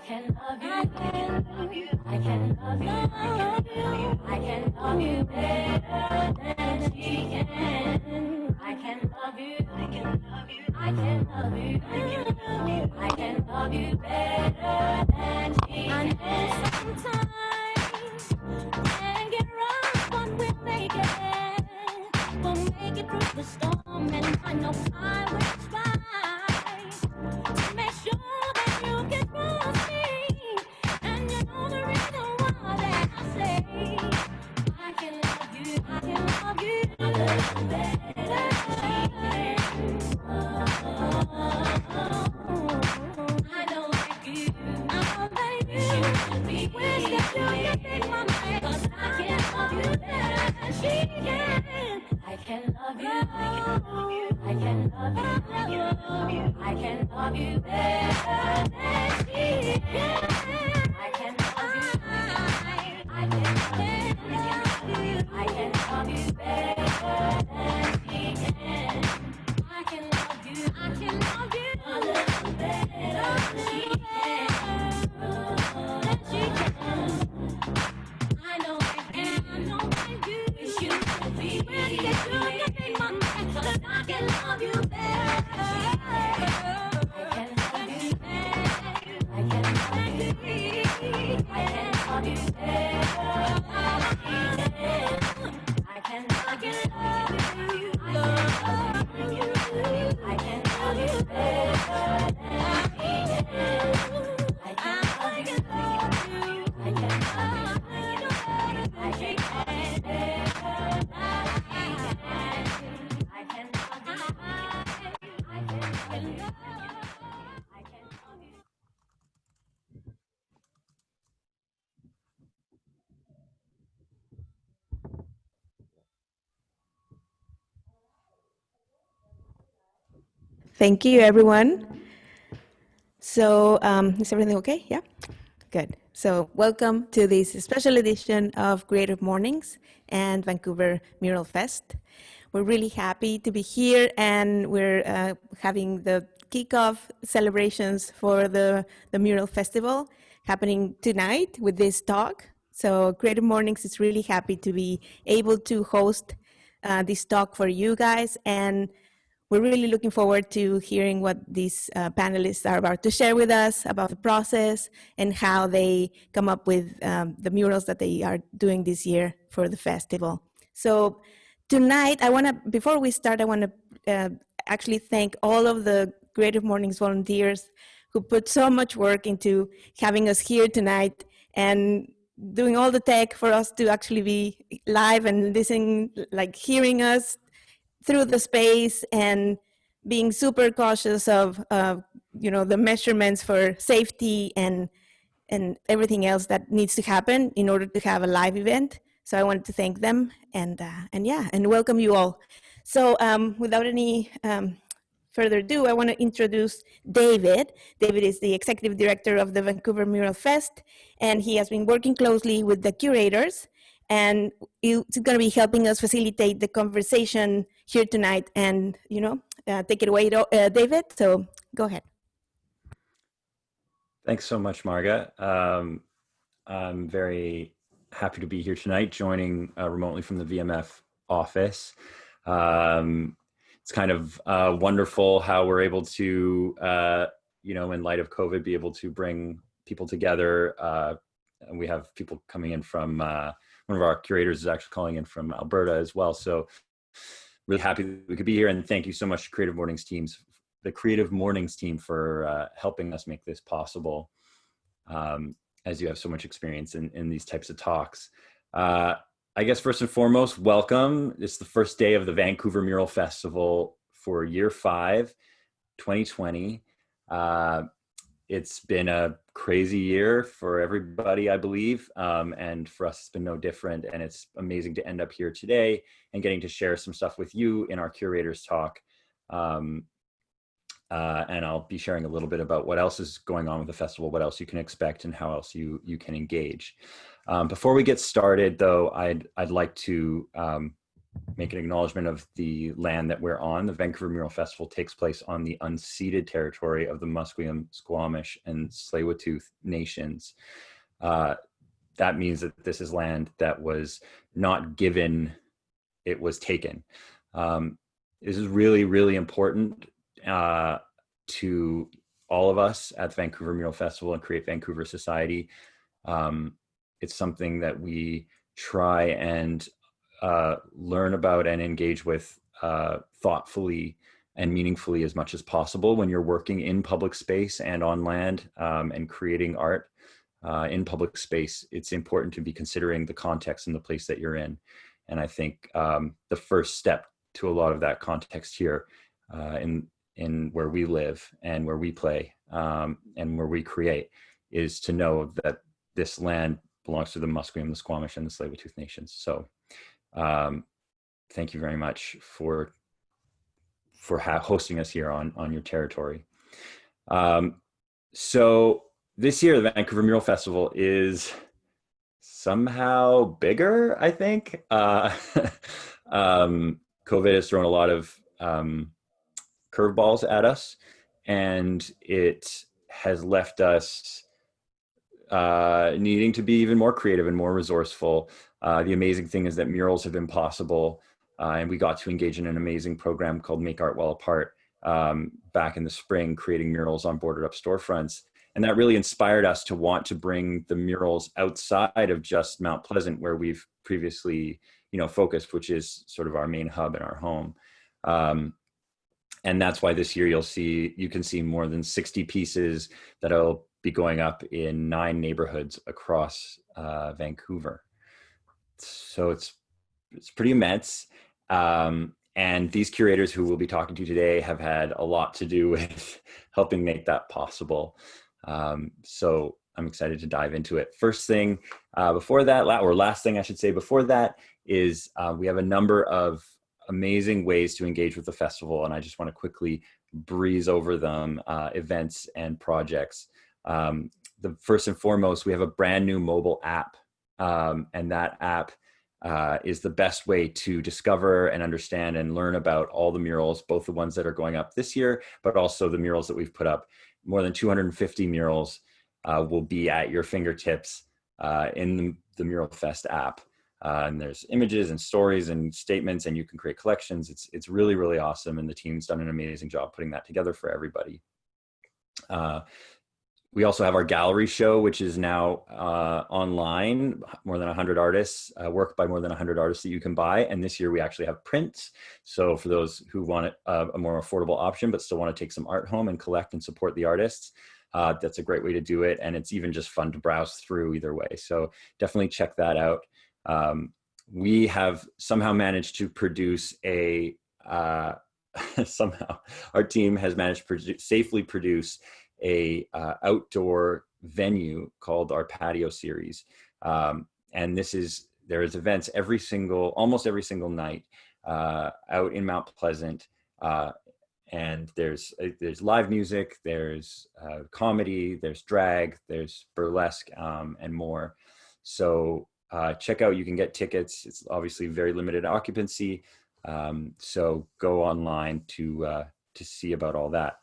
can love you, I can love you, I can love you, I can love you better than she can. I can love you, I can love you, I can love you, I can love you better than she can. I know sometimes and get rough, but we'll make it. We'll make it through the storm, and I know I will try to make sure that you can trust me. And you know the reason why that I say I can love you, I can love you a little better. I know that you, I know that you should be. Wish that you can take my mind, 'cause I can love you better than she can. I can love you, I can love you, I can love you, I can love you better than she can. I can love you, I can love you, I can love you better than she can. I can love you, I can love you a little better than she can. Than she can. I know I can, I know that you should be. When you can make my mind, 'cause I can love you better. I can love you better. I can love you better. I can love you better. I can love you. I can love you better than she can. I can love you. I can love you. I can love you better than she can. I can love you. I can love you. I can love you. Thank you, everyone. So, is everything okay? Yeah? Good. So, welcome to this special edition of Creative Mornings and Vancouver Mural Fest. We're really happy to be here, and we're having the kickoff celebrations for the Mural Festival happening tonight with this talk. So, Creative Mornings is really happy to be able to host this talk for you guys, and we're really looking forward to hearing what these panelists are about to share with us about the process and how they come up with the murals that they are doing this year for the festival. So tonight, before we start, I want to actually thank all of the Creative Mornings volunteers who put so much work into having us here tonight and doing all the tech for us to actually be live and listening, like hearing us through the space, and being super cautious of the measurements for safety and everything else that needs to happen in order to have a live event. So I wanted to thank them and welcome you all. So without any further ado, I want to introduce David. David is the executive director of the Vancouver Mural Fest, and he has been working closely with the curators, and he's going to be helping us facilitate the conversation here tonight. And take it away, David. So go ahead. Thanks so much, Marga. I'm very happy to be here tonight, joining remotely from the VMF office. It's kind of wonderful how we're able to, in light of COVID, be able to bring people together. And we have people coming in from, one of our curators is actually calling in from Alberta as well. So really happy that we could be here, and thank you so much to Creative Mornings the Creative Mornings team for helping us make this possible, as you have so much experience in these types of talks. I guess first and foremost, welcome. It's the first day of the Vancouver Mural Festival for year 5, 2020. It's been a crazy year for everybody, I believe, and for us, it's been no different. And it's amazing to end up here today and getting to share some stuff with you in our curators talk. And I'll be sharing a little bit about what else is going on with the festival, what else you can expect, and how else you can engage. Before we get started, though, I'd like to make an acknowledgement of the land that we're on. The Vancouver Mural Festival takes place on the unceded territory of the Musqueam, Squamish, and Tsleil-Waututh nations. That means that this is land that was not given, it was taken. This is really, really important to all of us at the Vancouver Mural Festival and Create Vancouver Society. It's something that we try and learn about and engage with thoughtfully and meaningfully as much as possible when you're working in public space and on land and creating art in public space. It's important to be considering the context and the place that you're in. And I think the first step to a lot of that context here in where we live and where we play and where we create is to know that this land belongs to the Musqueam, the Squamish, and the Tsleil-Waututh nations. So thank you very much for hosting us here on your territory. So this year, the Vancouver Mural Festival is somehow bigger, I think. COVID has thrown a lot of curveballs at us, and it has left us needing to be even more creative and more resourceful. The amazing thing is that murals have been possible, and we got to engage in an amazing program called Make Art Well Apart back in the spring, creating murals on boarded up storefronts. And that really inspired us to want to bring the murals outside of just Mount Pleasant, where we've previously, focused, which is sort of our main hub and our home. And that's why this year you can see more than 60 pieces that'll be going up in 9 neighborhoods across Vancouver. So it's pretty immense. And these curators who we'll be talking to today have had a lot to do with helping make that possible. So I'm excited to dive into it. First thing before that, or last thing I should say before that, is we have a number of amazing ways to engage with the festival, and I just want to quickly breeze over them, events and projects. The first and foremost, we have a brand new mobile app, and that app is the best way to discover and understand and learn about all the murals, both the ones that are going up this year, but also the murals that we've put up. More than 250 murals will be at your fingertips in the Mural Fest app. And there's images and stories and statements, and you can create collections. It's really, really awesome. And the team's done an amazing job putting that together for everybody. We also have our gallery show, which is now online, more than 100 artists, work by more than 100 artists that you can buy. And this year we actually have prints. So for those who want a more affordable option, but still want to take some art home and collect and support the artists, that's a great way to do it. And it's even just fun to browse through either way. So definitely check that out. We have somehow managed to produce somehow our team has managed to safely produce a outdoor venue called our patio series. And there's events almost every single night out in Mount Pleasant. And there's live music, there's comedy, there's drag, there's burlesque, and more. So check out, you can get tickets. It's obviously very limited occupancy. So go online to see about all that.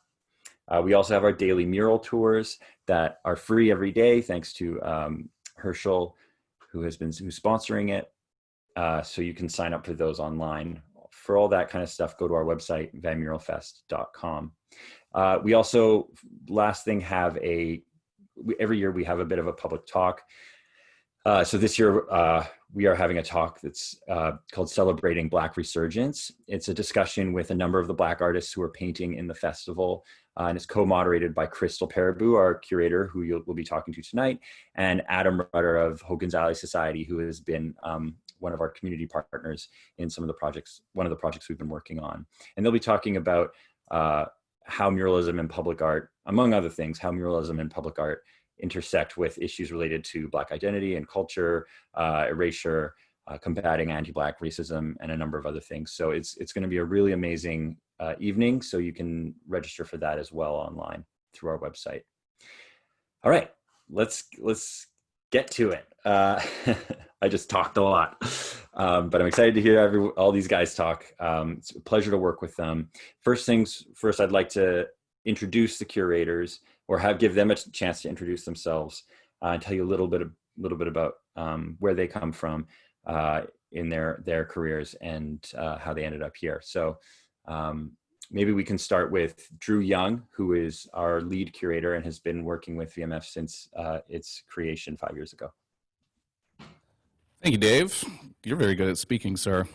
We also have our daily mural tours that are free every day, thanks to Herschel, who's sponsoring it. So you can sign up for those online. For all that kind of stuff, go to our website, vanmuralfest.com. We also, last thing, every year we have a bit of a public talk. So this year we are having a talk that's called Celebrating Black Resurgence. It's a discussion with a number of the Black artists who are painting in the festival. And it's co-moderated by Krystal Parabu, our curator, who we'll be talking to tonight, and Adam Rutter of Hogan's Alley Society, who has been one of our community partners in one of the projects we've been working on. And they'll be talking about how muralism and public art, among other things, how muralism and public art intersect with issues related to Black identity and culture, erasure, combating anti-Black racism, and a number of other things. So it's going to be a really amazing evening. So you can register for that as well online through our website. All right, let's get to it. I just talked a lot, but I'm excited to hear all these guys talk. It's a pleasure to work with them. First things first, I'd like to introduce the curators, or give them a chance to introduce themselves, and tell you a little bit about where they come from in their careers and how they ended up here. So maybe we can start with Drew Young, who is our lead curator and has been working with VMF since its creation 5 years ago. Thank you, Dave. You're very good at speaking, sir.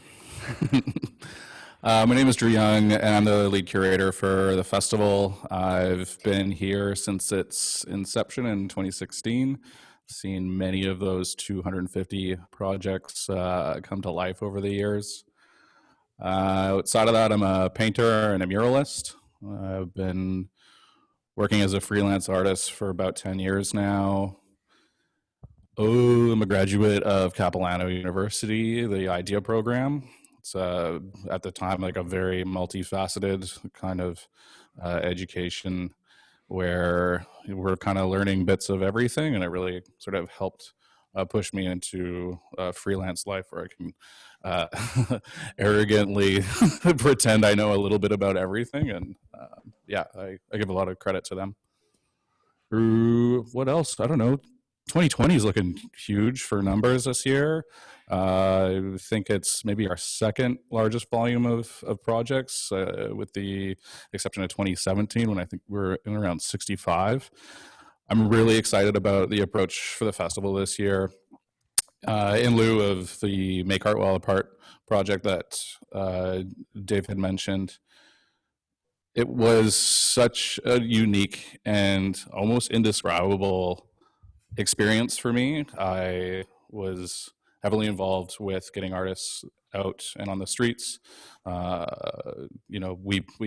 My name is Drew Young, and I'm the lead curator for the festival. I've been here since its inception in 2016. Seen many of those 250 projects come to life over the years. Outside of that, I'm a painter and a muralist. I've been working as a freelance artist for about 10 years now. I'm a graduate of Capilano University, the IDEA program. It's at the time like a very multifaceted kind of education where we're kind of learning bits of everything, and it really sort of helped push me into a freelance life where I can arrogantly pretend I know a little bit about everything, and I give a lot of credit to them. What else? I don't know. 2020 is looking huge for numbers this year. I think it's maybe our second largest volume of projects, with the exception of 2017, when I think we're in around 65. I'm really excited about the approach for the festival this year. In lieu of the Make Art While Apart project that Dave had mentioned, it was such a unique and almost indescribable experience for me. I was heavily involved with getting artists out and on the streets. We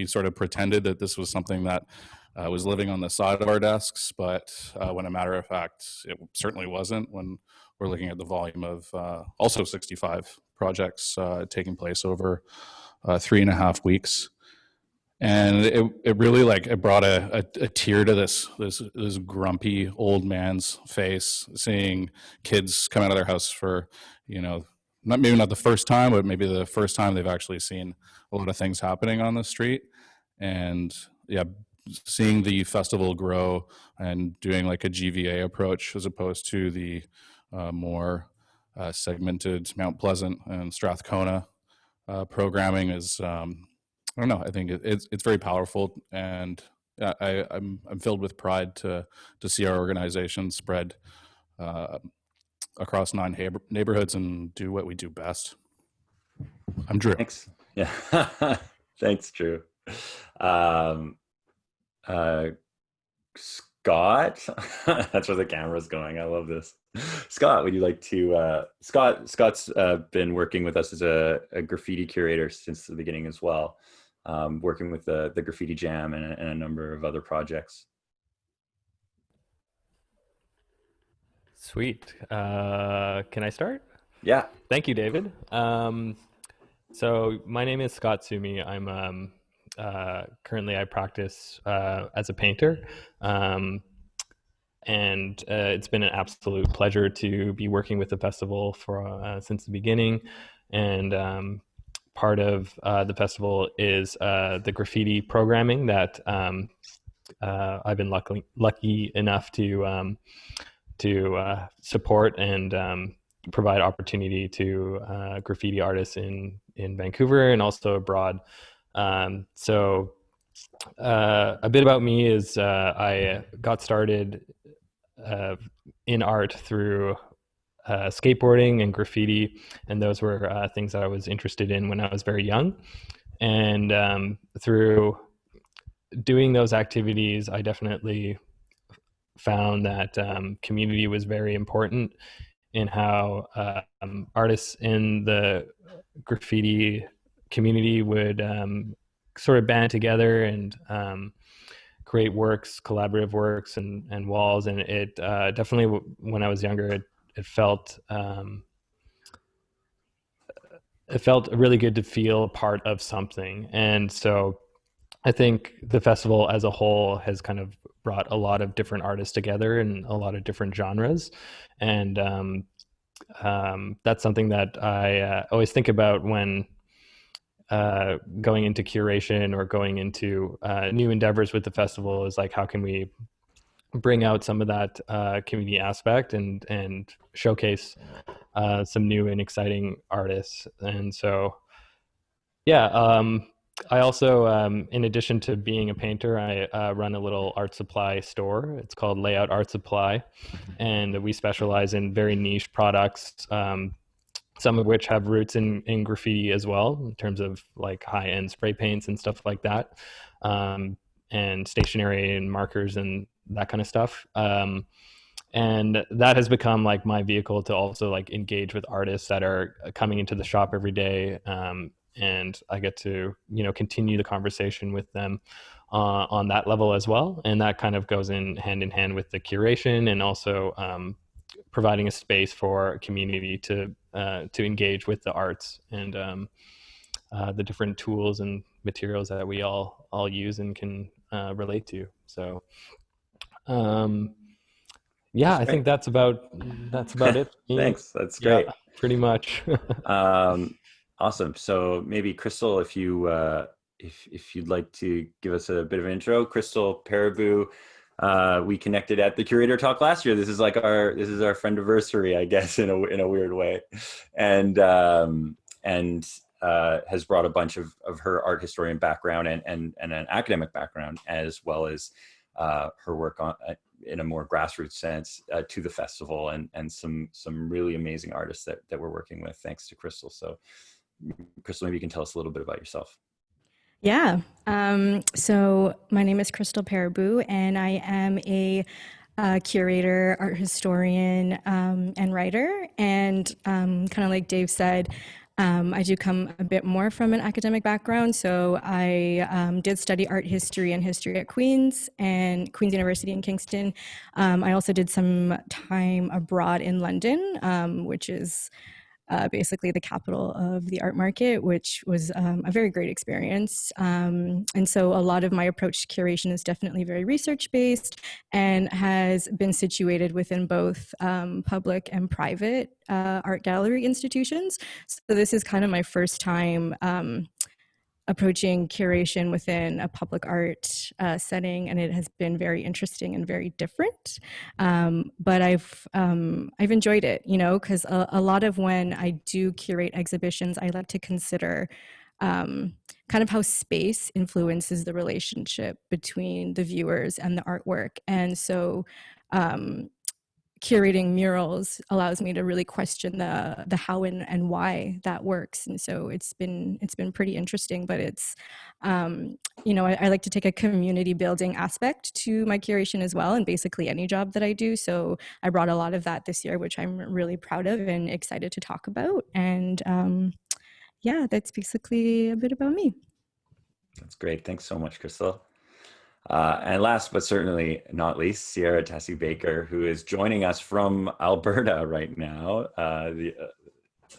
sort of pretended that this was something that was living on the side of our desks, but when a matter of fact, it certainly wasn't, when we're looking at the volume of also 65 projects taking place over 3.5 weeks. And it really it brought a tear to this grumpy old man's face, seeing kids come out of their house for, maybe not the first time, but maybe the first time they've actually seen a lot of things happening on the street. And seeing the festival grow and doing like a GVA approach as opposed to the more segmented Mount Pleasant and Strathcona programming is, I don't know. I think it's very powerful, and I'm filled with pride to see our organization spread across 9 neighborhoods and do what we do best. I'm Drew. Thanks. Yeah, thanks, Drew. Scott, that's where the camera's going. I love this. Scott, would you like to? Scott's been working with us as a graffiti curator since the beginning as well. Working with the Graffiti Jam and a number of other projects. Sweet. Can I start? Yeah. Thank you, David. So my name is Scott Sumi. I'm currently I practice as a painter, and it's been an absolute pleasure to be working with the festival for since the beginning. And part of the festival is the graffiti programming that I've been lucky enough to support and provide opportunity to graffiti artists in Vancouver and also abroad. So a bit about me is I got started in art through skateboarding and graffiti, and those were things that I was interested in when I was very young. And through doing those activities, I definitely found that community was very important in how artists in the graffiti community would sort of band together and create works, collaborative works and walls. And it definitely, when I was younger, it felt really good to feel part of something. And so I think the festival as a whole has kind of brought a lot of different artists together in a lot of different genres. And that's something that I always think about when going into curation or going into new endeavors with the festival, is like, how can we bring out some of that community aspect and showcase some new and exciting artists. And so, yeah, I also, in addition to being a painter, I run a little art supply store. It's called Layout Art Supply, and we specialize in very niche products, some of which have roots in graffiti as well, in terms of like high-end spray paints and stuff like that, and stationery and markers and that kind of stuff. And that has become like my vehicle to also like engage with artists that are coming into the shop every day. And I get to, continue the conversation with them on that level as well. And that kind of goes in hand with the curation, and also providing a space for a community to engage with the arts and the different tools and materials that we all use and can relate to. So yeah, I think that's about it. Thanks. That's great. Yeah, pretty much. Awesome. So maybe Krystal, if you if you'd like to give us a bit of an intro. Krystal, Paraboo, we connected at the Curator talk last year. This is our friendiversary, I guess, in a weird way, and has brought a bunch of her art historian background and an academic background, as well as her work on in a more grassroots sense to the festival, and some really amazing artists that we're working with, thanks to Krystal. So Krystal, maybe you can tell us a little bit about yourself. Yeah. So my name is Krystal Paraboo, and I am a curator, art historian, and writer. And kind of like Dave said, I do come a bit more from an academic background. So I did study art history and history at Queen's University in Kingston. I also did some time abroad in London, which is basically the capital of the art market, which was a very great experience. And so a lot of my approach to curation is definitely very research-based and has been situated within both public and private art gallery institutions. So this is kind of my first time approaching curation within a public art setting, and it has been very interesting and very different. But I've enjoyed it, because a lot of when I do curate exhibitions, I like to consider kind of how space influences the relationship between the viewers and the artwork. And so curating murals allows me to really question the how and why that works. And so it's been pretty interesting, but it's, I like to take a community building aspect to my curation as well, and basically any job that I do. So I brought a lot of that this year, which I'm really proud of and excited to talk about. And yeah, that's basically a bit about me. That's great. Thanks so much, Krystal. And last but certainly not least, Sierra Tassie Baker, who is joining us from Alberta right now,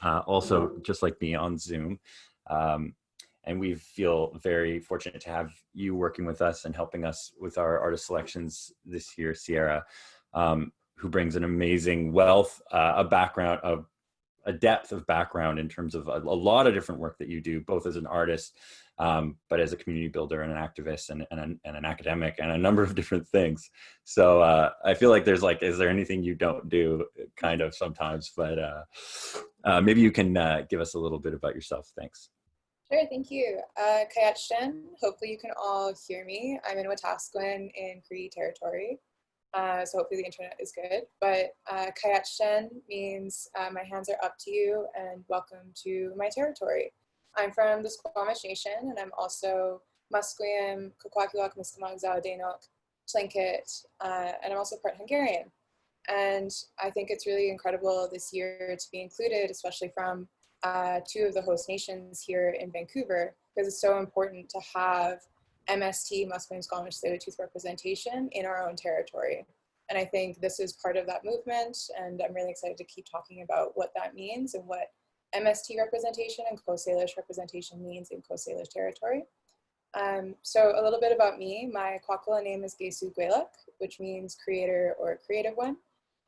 also just like me on Zoom. And we feel very fortunate to have you working with us and helping us with our artist selections this year, Sierra, who brings an amazing wealth, a depth of background in terms of a lot of different work that you do, both as an artist, but as a community builder and an activist and an academic and a number of different things. So I feel like there's is there anything you don't do, kind of sometimes, but maybe you can give us a little bit about yourself. Thanks. Sure, thank you. Kayachtan, hopefully you can all hear me. I'm in Wetaskiwin in Cree territory. So hopefully the internet is good, but Kayachtan means my hands are up to you and welcome to my territory. I'm from the Squamish Nation, and I'm also Musqueam, Kwakwaka'wakw, Miskamaw, Zawadenok, Tlingit, and I'm also part Hungarian. And I think it's really incredible this year to be included, especially from two of the host nations here in Vancouver, because it's so important to have MST, Musqueam, Squamish, Tsleil-Waututh representation in our own territory. And I think this is part of that movement, and I'm really excited to keep talking about what that means and what MST representation and Coast Salish representation means in Coast Salish territory. So a little bit about me. My Kwakala name is Gesu Gweluk, which means creator or creative one.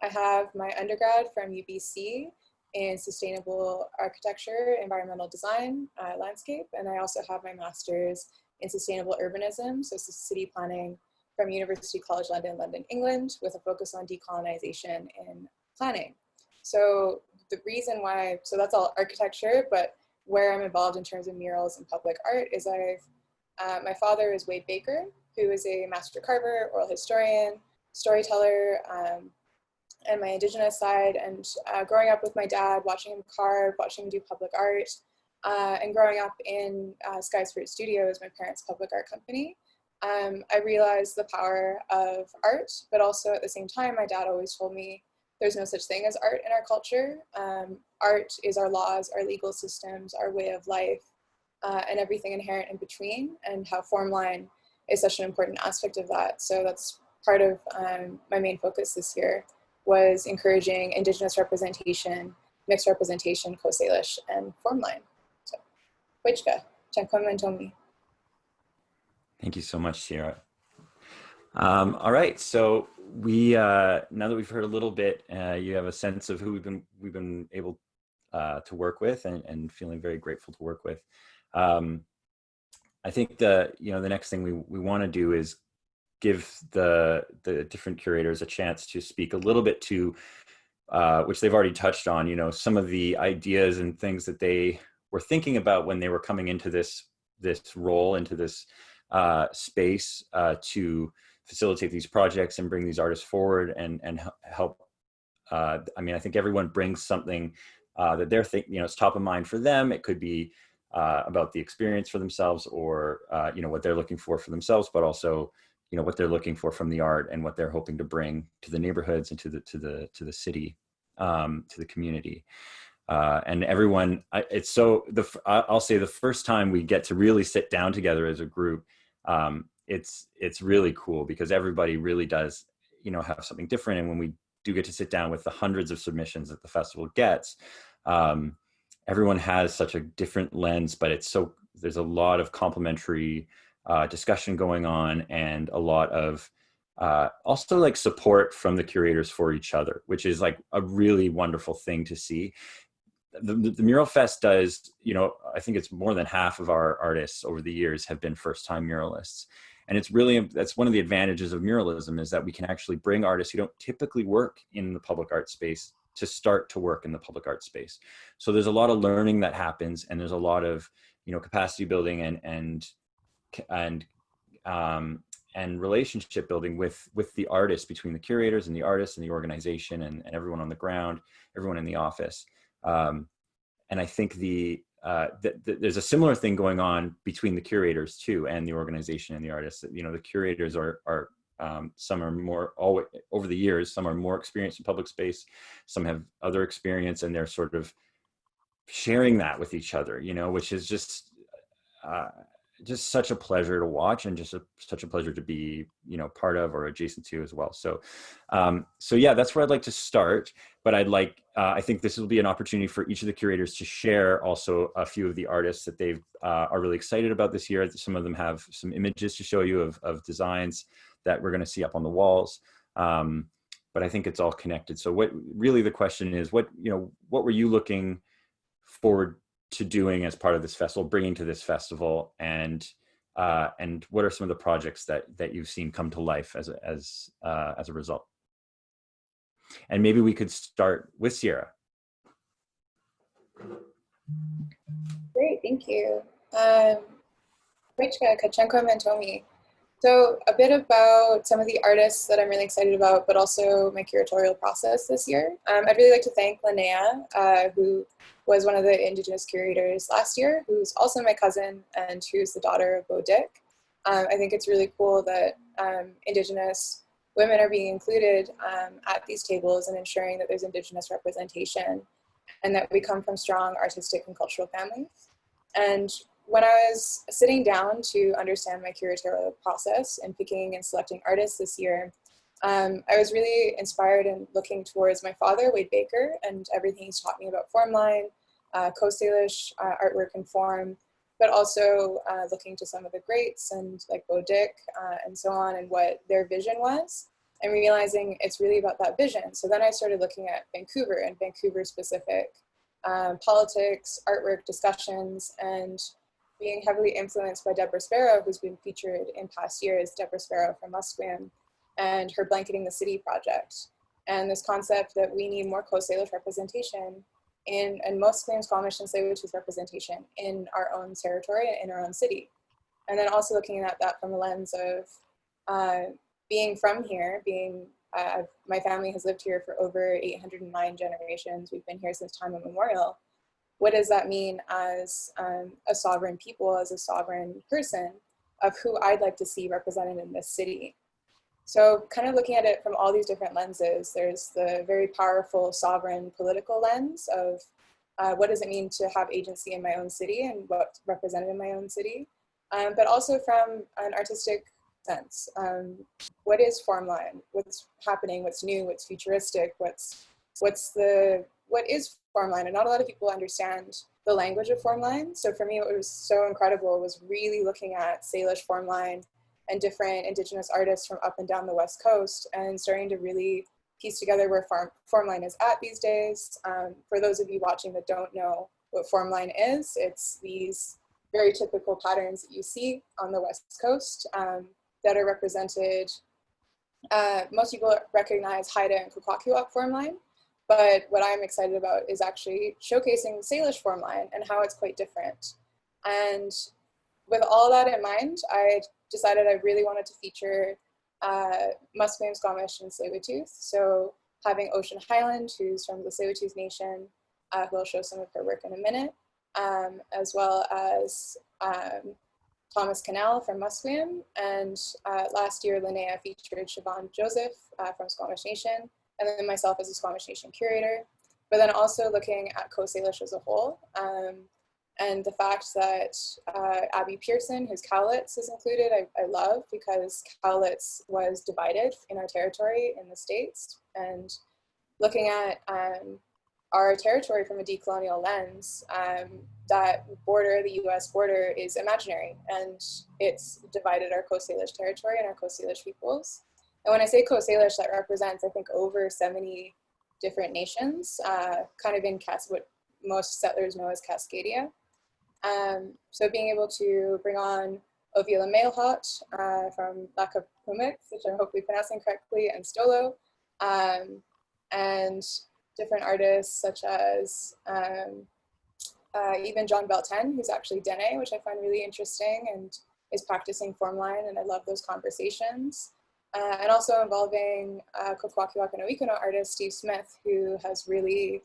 I have my undergrad from UBC in sustainable architecture, environmental design, landscape, and I also have my master's in sustainable urbanism, so city planning from University College London, London, England, with a focus on decolonization in planning. So the reason why, so that's all architecture, but where I'm involved in terms of murals and public art is my father is Wade Baker, who is a master carver, oral historian, storyteller, and my Indigenous side. And growing up with my dad, watching him carve, watching him do public art, and growing up in Sky's Fruit Studios, my parents' public art company, I realized the power of art, but also at the same time, my dad always told me there's no such thing as art in our culture. Art is our laws, our legal systems, our way of life, and everything inherent in between, and how Formline is such an important aspect of that. So that's part of my main focus this year, was encouraging Indigenous representation, mixed representation, Coast Salish, and Formline. So, Wichka, Chankwam and Tomi. Thank you so much, Sierra. All right, so we now that we've heard a little bit, you have a sense of who we've been able to work with, and feeling very grateful to work with. I think the next thing we want to do is give the different curators a chance to speak a little bit to, which they've already touched on, some of the ideas and things that they were thinking about when they were coming into this role, into this space to facilitate these projects and bring these artists forward and help. I mean, I think everyone brings something that they're thinking, it's top of mind for them. It could be about the experience for themselves, or what they're looking for themselves, but also what they're looking for from the art and what they're hoping to bring to the neighborhoods and to the city, to the community. And everyone, I'll say the first time we get to really sit down together as a group, it's really cool, because everybody really does, have something different. And when we do get to sit down with the hundreds of submissions that the festival gets, everyone has such a different lens, but there's a lot of complementary discussion going on, and a lot of also like support from the curators for each other, which is like a really wonderful thing to see. The Mural Fest does, I think it's more than half of our artists over the years have been first-time muralists. And that's one of the advantages of muralism, is that we can actually bring artists who don't typically work in the public art space to start to work in the public art space. So there's a lot of learning that happens, and there's a lot of, capacity building and relationship building with the artists, between the curators and the artists and the organization and everyone on the ground, everyone in the office. And I think there's a similar thing going on between the curators too, and the organization and the artists. The curators are some are more, over the years, some are more experienced in public space, some have other experience, and they're sort of sharing that with each other, which is just such a pleasure to watch, and such a pleasure to be, part of or adjacent to as well. So yeah, that's where I'd like to start. But I think this will be an opportunity for each of the curators to share also a few of the artists that they are really excited about this year. Some of them have some images to show you of designs that we're going to see up on the walls. But I think it's all connected. So the question is, what were you looking forward to doing as part of this festival, bringing to this festival, and what are some of the projects that you've seen come to life as a result? And maybe we could start with Sierra. Great, thank you. Wichka, Kachenko Mantomi. So a bit about some of the artists that I'm really excited about, but also my curatorial process this year. I'd really like to thank Linnea, who was one of the Indigenous curators last year, who's also my cousin and who's the daughter of Bo Dick. I think it's really cool that Indigenous women are being included at these tables and ensuring that there's Indigenous representation and that we come from strong artistic and cultural families. And when I was sitting down to understand my curatorial process and picking and selecting artists this year, I was really inspired and looking towards my father, Wade Baker, and everything he's taught me about Formline, Coast Salish, artwork and form, but also looking to some of the greats and like Bodick and so on, and what their vision was, and realizing it's really about that vision. So then I started looking at Vancouver and Vancouver specific politics, artwork, discussions, and being heavily influenced by Deborah Sparrow, who's been featured in past years, Deborah Sparrow from Musqueam, and her Blanketing the City project. And this concept that we need more Coast Salish representation and Musqueam, Squamish, and Tsleil-Waututh representation in our own territory and in our own city. And then also looking at that from a lens of being from here, my family has lived here for over 809 generations. We've been here since time immemorial. What does that mean as a sovereign people, as a sovereign person, of who I'd like to see represented in this city? So kind of looking at it from all these different lenses, there's the very powerful sovereign political lens of what does it mean to have agency in my own city and what's represented in my own city, but also from an artistic sense. What is Formline? What's happening? What's new? What's futuristic? What is Formline? And not a lot of people understand the language of Formline. So for me, what was so incredible was really looking at Salish Formline and different Indigenous artists from up and down the West Coast, and starting to really piece together where Formline is at these days. For those of you watching that don't know what Formline is, it's these very typical patterns that you see on the West Coast that are represented. Most people recognize Haida and Kwakwaka'wakw Formline, but what I'm excited about is actually showcasing Salish Formline and how it's quite different. And with all that in mind, I decided I really wanted to feature Musqueam, Squamish, and Tsleil-Waututh. So having Ocean Highland, who's from the Tsleil-Waututh Nation, who I'll show some of her work in a minute, as well as Thomas Cannell from Musqueam, and last year Linnea featured Siobhan Joseph from Squamish Nation, and then myself as a Squamish Nation curator, but then also looking at Coast Salish as a whole. And the fact that Abby Pearson, whose Cowlitz is included, I love, because Cowlitz was divided in our territory in the States. And looking at our territory from a decolonial lens, that border, the US border, is imaginary, and it's divided our Coast Salish territory and our Coast Salish peoples. And when I say Coast Salish, that represents, I think, over 70 different nations, kind of in what most settlers know as Cascadia. So being able to bring on Ovila Mailhot from Lacapumix, which I'm hopefully pronouncing correctly, and Stolo, and different artists such as even John Belten, who's actually Dene, which I find really interesting and is practicing Formline, and I love those conversations. And also involving Kwakwaka'wakw and Owikuno artist Steve Smith, who has really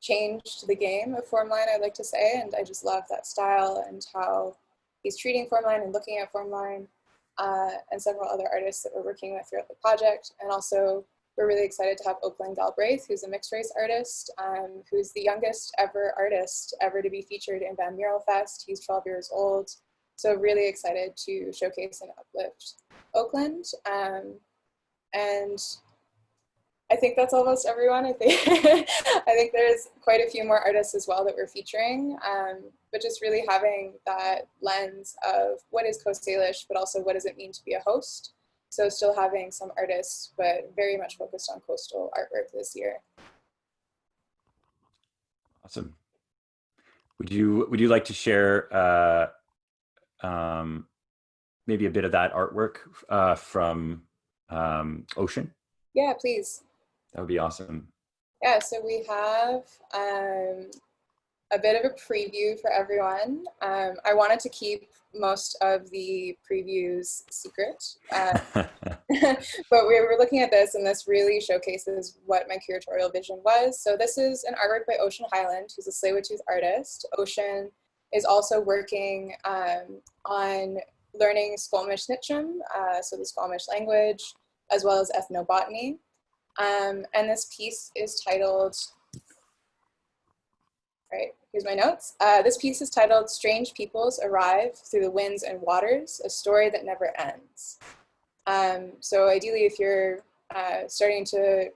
changed the game of Formline, I'd like to say, and I just love that style and how he's treating Formline and looking at Formline, and several other artists that we're working with throughout the project. And also, we're really excited to have Oakland Galbraith, who's a mixed race artist, who's the youngest ever artist ever to be featured in Van Mural Fest. He's 12 years old. So really excited to showcase and uplift Oakland. And I think that's almost everyone. I think there's quite a few more artists as well that we're featuring, but just really having that lens of what is Coast Salish, but also what does it mean to be a host. So still having some artists, but very much focused on coastal artwork this year. Awesome. Would you like to share maybe a bit of that artwork from Ocean? Yeah, please. That would be awesome. Yeah, so we have a bit of a preview for everyone. I wanted to keep most of the previews secret, but we were looking at this, and this really showcases what my curatorial vision was. So this is an artwork by Ocean Highland, who's a Tsleil-Waututh artist. Ocean is also working on learning Squamish Nitchum, so the Squamish language, as well as ethnobotany. And this piece is titled, right, here's my notes. This piece is titled Strange Peoples Arrive Through the Winds and Waters, a Story That Never Ends. So ideally, if you're starting to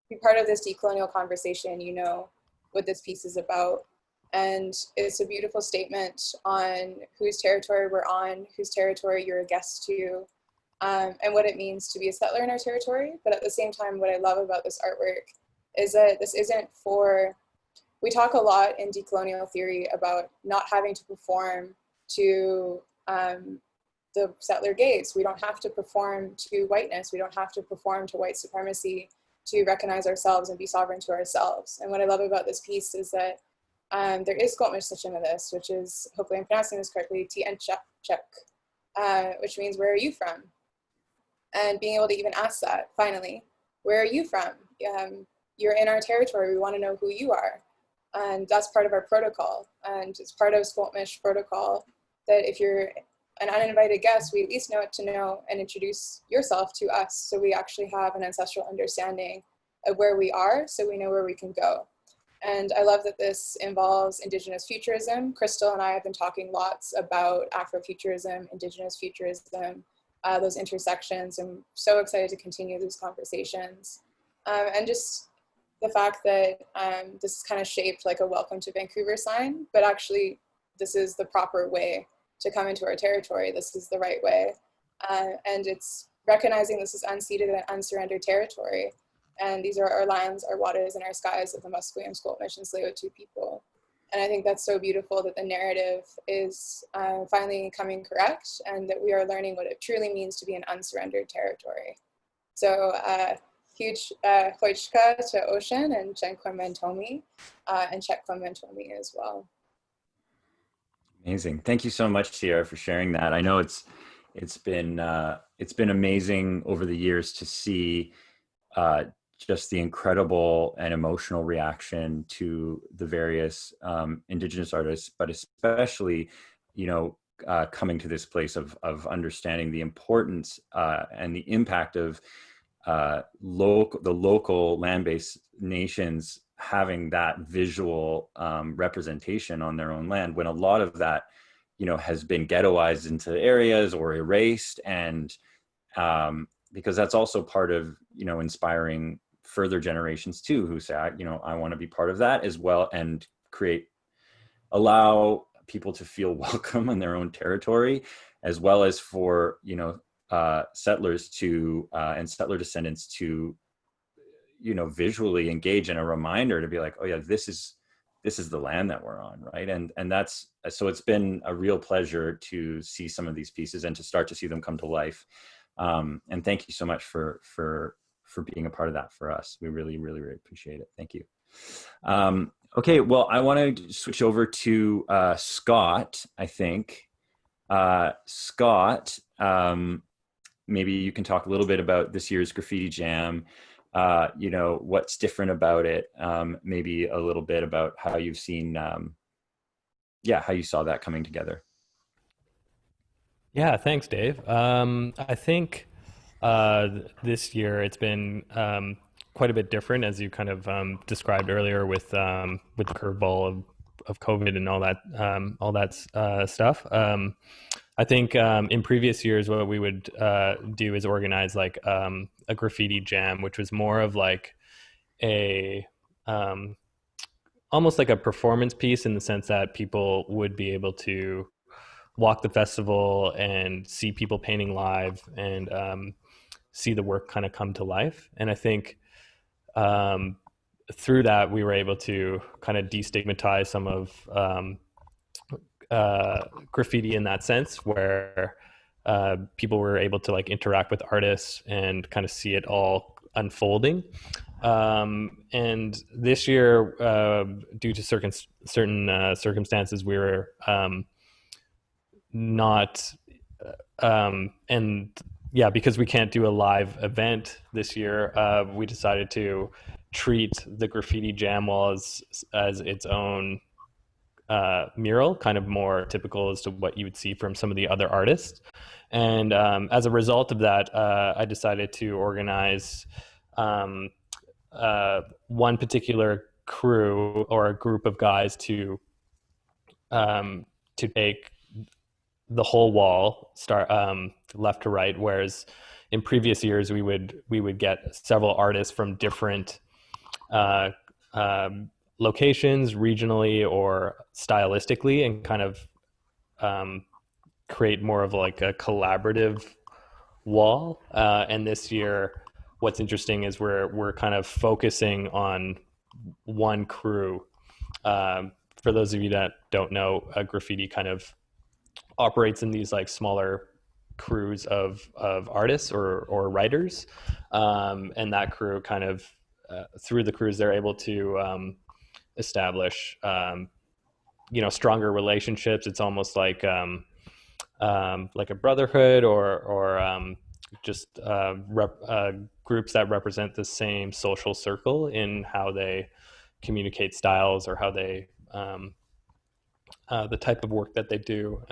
be part of this decolonial conversation, you know what this piece is about. And it's a beautiful statement on whose territory we're on, whose territory you're a guest to, and what it means to be a settler in our territory. But at the same time, what I love about this artwork is that this isn't for, we talk a lot in decolonial theory about not having to perform to the settler gaze. We don't have to perform to whiteness. We don't have to perform to white supremacy to recognize ourselves and be sovereign to ourselves. And what I love about this piece is that there is Squamish stitch into this, which is, hopefully I'm pronouncing this correctly, Tienchuk, which means where are you from? And being able to even ask that, finally, where are you from? You're in our territory, we want to know who you are. And that's part of our protocol. And it's part of Squamish protocol that if you're an uninvited guest, we at least know it to know and introduce yourself to us. So we actually have an ancestral understanding of where we are, so we know where we can go. And I love that this involves Indigenous futurism. Krystal and I have been talking lots about Afrofuturism, Indigenous futurism, those intersections. I'm so excited to continue these conversations. And just the fact that this is kind of shaped like a welcome to Vancouver sign, but actually this is the proper way to come into our territory. This is the right way. And it's recognizing this is unceded and unsurrendered territory. And these are our lands, our waters, and our skies of the Musqueam, Squamish, and Tsleil-Waututh people. And I think that's so beautiful that the narrative is finally coming correct, and that we are learning what it truly means to be an unsurrendered territory. So huge hoichka to Ocean and Chenkwa Mentomi, and Chenkwa Mentomi as well. Amazing. Thank you so much, Sierra, for sharing that. I know it's been amazing over the years to see just the incredible and emotional reaction to the various Indigenous artists, but especially, coming to this place of understanding the importance and the impact of the local land-based nations having that visual representation on their own land, when a lot of that, has been ghettoized into areas or erased. And because that's also part of, inspiring further generations too, who say, I want to be part of that as well, and allow people to feel welcome in their own territory, as well as for, settlers to, and settler descendants to, visually engage in a reminder to be like, oh yeah, this is the land that we're on, right? And that's, so it's been a real pleasure to see some of these pieces and to start to see them come to life. And thank you so much for being a part of that for us. We really, really, really appreciate it. Thank you. Okay, well, I want to switch over to Scott, I think. Scott, maybe you can talk a little bit about this year's Graffiti Jam, what's different about it, maybe a little bit about how you've seen, how you saw that coming together. Yeah, thanks, Dave. I think this year it's been quite a bit different, as you kind of described earlier, with the curveball of COVID and all that stuff. I think in previous years, what we would do is organize like a graffiti jam, which was more of like a almost like a performance piece, in the sense that people would be able to walk the festival and see people painting live and see the work kind of come to life. And I think through that, we were able to kind of destigmatize some of graffiti in that sense, where people were able to like interact with artists and kind of see it all unfolding. And this year, due to certain circumstances, we were not, because we can't do a live event this year, we decided to treat the Graffiti Jam Wall as its own mural, kind of more typical as to what you would see from some of the other artists. And as a result of that, I decided to organize one particular crew or a group of guys to take the whole wall, start left to right, whereas in previous years we would get several artists from different locations regionally or stylistically, and kind of create more of like a collaborative wall. And this year, what's interesting is we're kind of focusing on one crew. For those of you that don't know, graffiti kind of operates in these like smaller crews of artists or writers, and that crew kind of through the crews they're able to establish stronger relationships. It's almost like a brotherhood or just groups that represent the same social circle in how they communicate styles or how they the type of work that they do.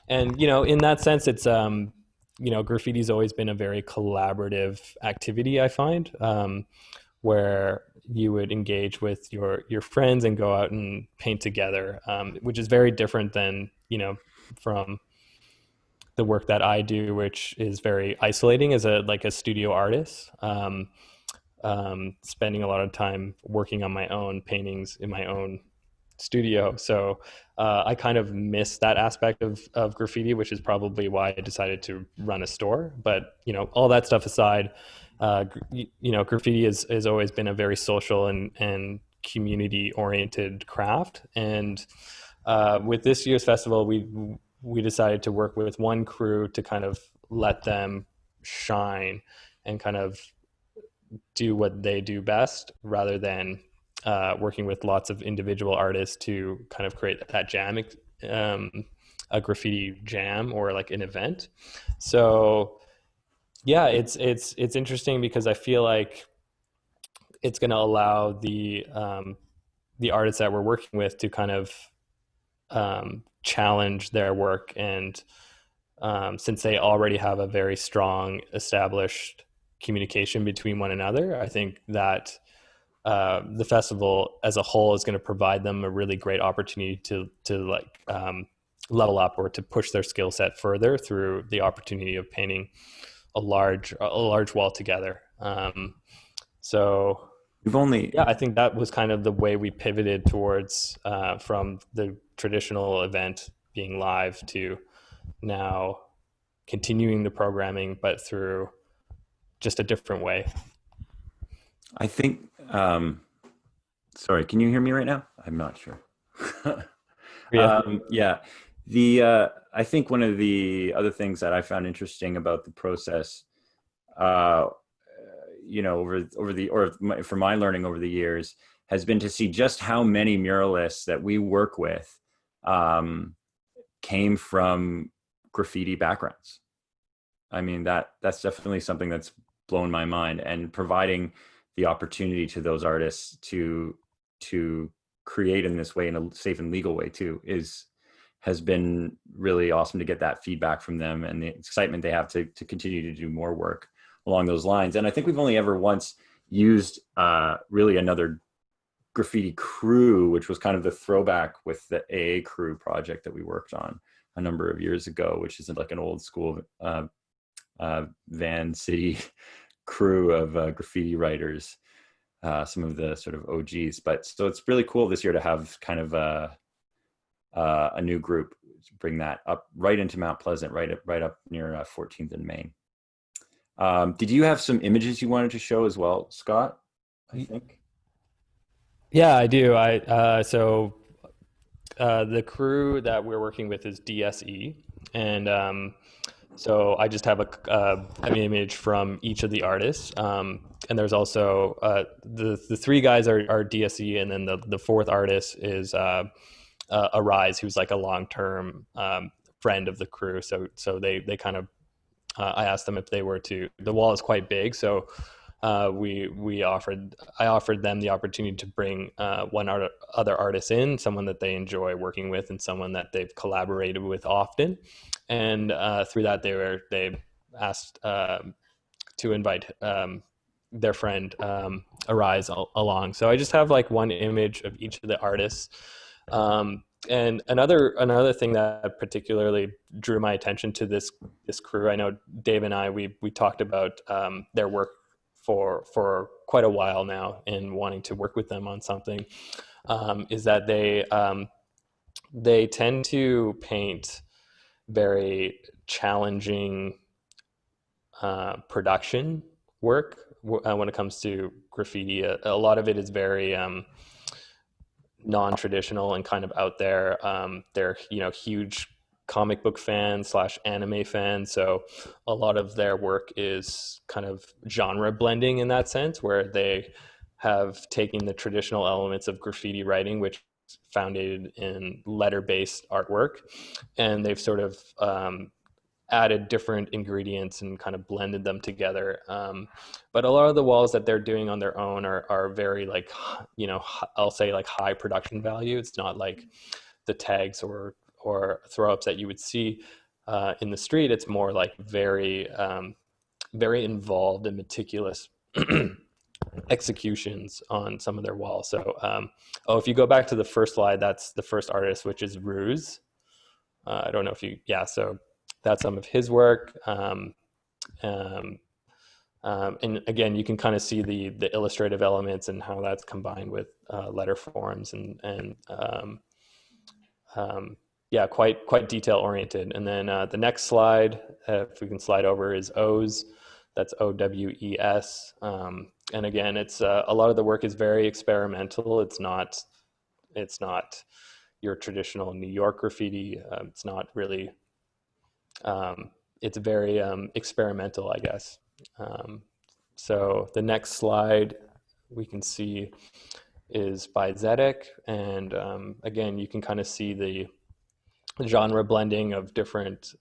And in that sense, it's graffiti's always been a very collaborative activity, I find, where you would engage with your friends and go out and paint together, which is very different than from the work that I do, which is very isolating as a studio artist, spending a lot of time working on my own paintings in my own studio. So I kind of miss that aspect of graffiti, which is probably why I decided to run a store. But all that stuff aside, graffiti has always been a very social and community oriented craft. And with this year's festival, we decided to work with one crew to kind of let them shine and kind of do what they do best, rather than working with lots of individual artists to kind of create that jam, a graffiti jam or like an event. So yeah, it's interesting because I feel like it's going to allow the artists that we're working with to kind of challenge their work. And since they already have a very strong established communication between one another, I think that the festival as a whole is going to provide them a really great opportunity to level up or to push their skill set further through the opportunity of painting a large wall together. So I think that was kind of the way we pivoted towards from the traditional event being live to now continuing the programming, but through just a different way. I think, sorry, can you hear me right now? I'm not sure. Yeah. I think one of the other things that I found interesting about the process, for my learning over the years, has been to see just how many muralists that we work with came from graffiti backgrounds. I mean, that's definitely something that's blown my mind, and providing the opportunity to those artists to create in this way, in a safe and legal way too, has been really awesome to get that feedback from them, and the excitement they have to continue to do more work along those lines. And I think we've only ever once used really another graffiti crew, which was kind of the throwback with the AA crew project that we worked on a number of years ago, which is like an old school Van City crew of graffiti writers, some of the sort of OGs. But so it's really cool this year to have kind of a new group, bring that up right into Mount Pleasant, right up near 14th and Main. Did you have some images you wanted to show as well, Scott? I think. Yeah, I do. So the crew that we're working with is DSE, and so I just have an image from each of the artists, and there's also the three guys are DSE, and then the fourth artist is Arise, who's like a long-term friend of the crew. So they kind of I asked them if they were to. The wall is quite big, so I offered them the opportunity to bring other artist in, someone that they enjoy working with and someone that they've collaborated with often. And through that, they asked to invite their friend Arise along. So I just have like one image of each of the artists. And another thing that particularly drew my attention to this crew, I know Dave and I, we talked about their work for quite a while now and wanting to work with them on something, is that they tend to paint very challenging production work when it comes to graffiti. A lot of it is very non-traditional and kind of out there. They're huge comic book fans / anime fans, so a lot of their work is kind of genre blending in that sense, where they have taken the traditional elements of graffiti writing, which is founded in letter-based artwork, and they've sort of added different ingredients and kind of blended them together. But a lot of the walls that they're doing on their own are very like, I'll say like high production value. It's not like the tags or throw-ups that you would see in the street. It's more like very, very involved and meticulous executions on some of their walls. So, if you go back to the first slide, that's the first artist, which is Ruse. I don't know if so that's some of his work. And again, you can kind of see the illustrative elements and how that's combined with letter forms and quite detail oriented. And then the next slide, if we can slide over, is O's. That's OWES. And again, it's a lot of the work is very experimental. It's not your traditional New York graffiti. It's not really. It's very experimental, I guess. So the next slide we can see is by Zedek, and again, you can kind of see the genre blending of different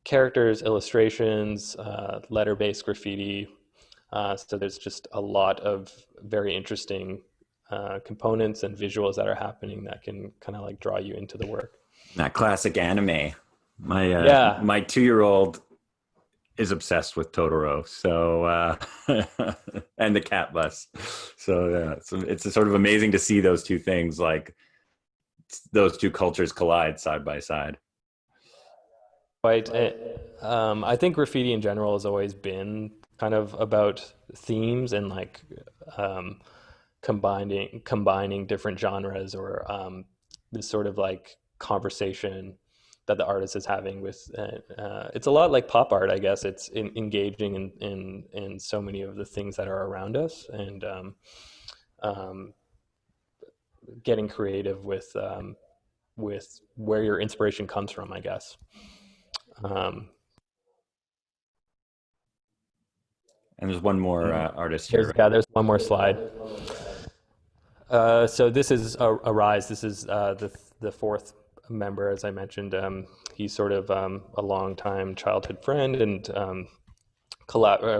characters, illustrations, letter-based graffiti. So there's just a lot of very interesting components and visuals that are happening that can kind of like draw you into the work. That classic anime. My 2-year-old is obsessed with Totoro, so and the cat bus. So it's sort of amazing to see those two things, like those two cultures collide side by side. Right. I think graffiti in general has always been kind of about themes and like combining different genres, or this sort of like conversation that the artist is having with it's a lot like pop art, I guess. It's engaging in so many of the things that are around us, and getting creative with where your inspiration comes from, I guess. And there's one more artist here. There's one more slide. So this is Arise. This is the fourth member, as I mentioned. He's sort of a longtime childhood friend and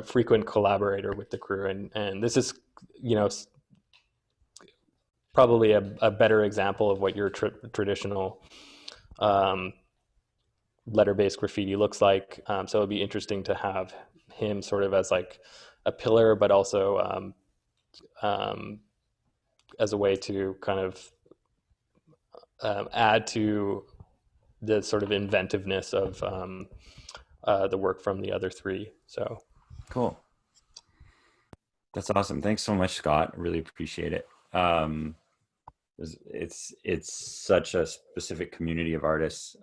frequent collaborator with the crew. And this is, probably a better example of what your traditional letter-based graffiti looks like. So it'd be interesting to have him sort of as like a pillar, but also as a way to kind of add to the sort of inventiveness of the work from the other three. So cool. That's awesome. Thanks so much, Scott. Really appreciate it. It's such a specific community of artists,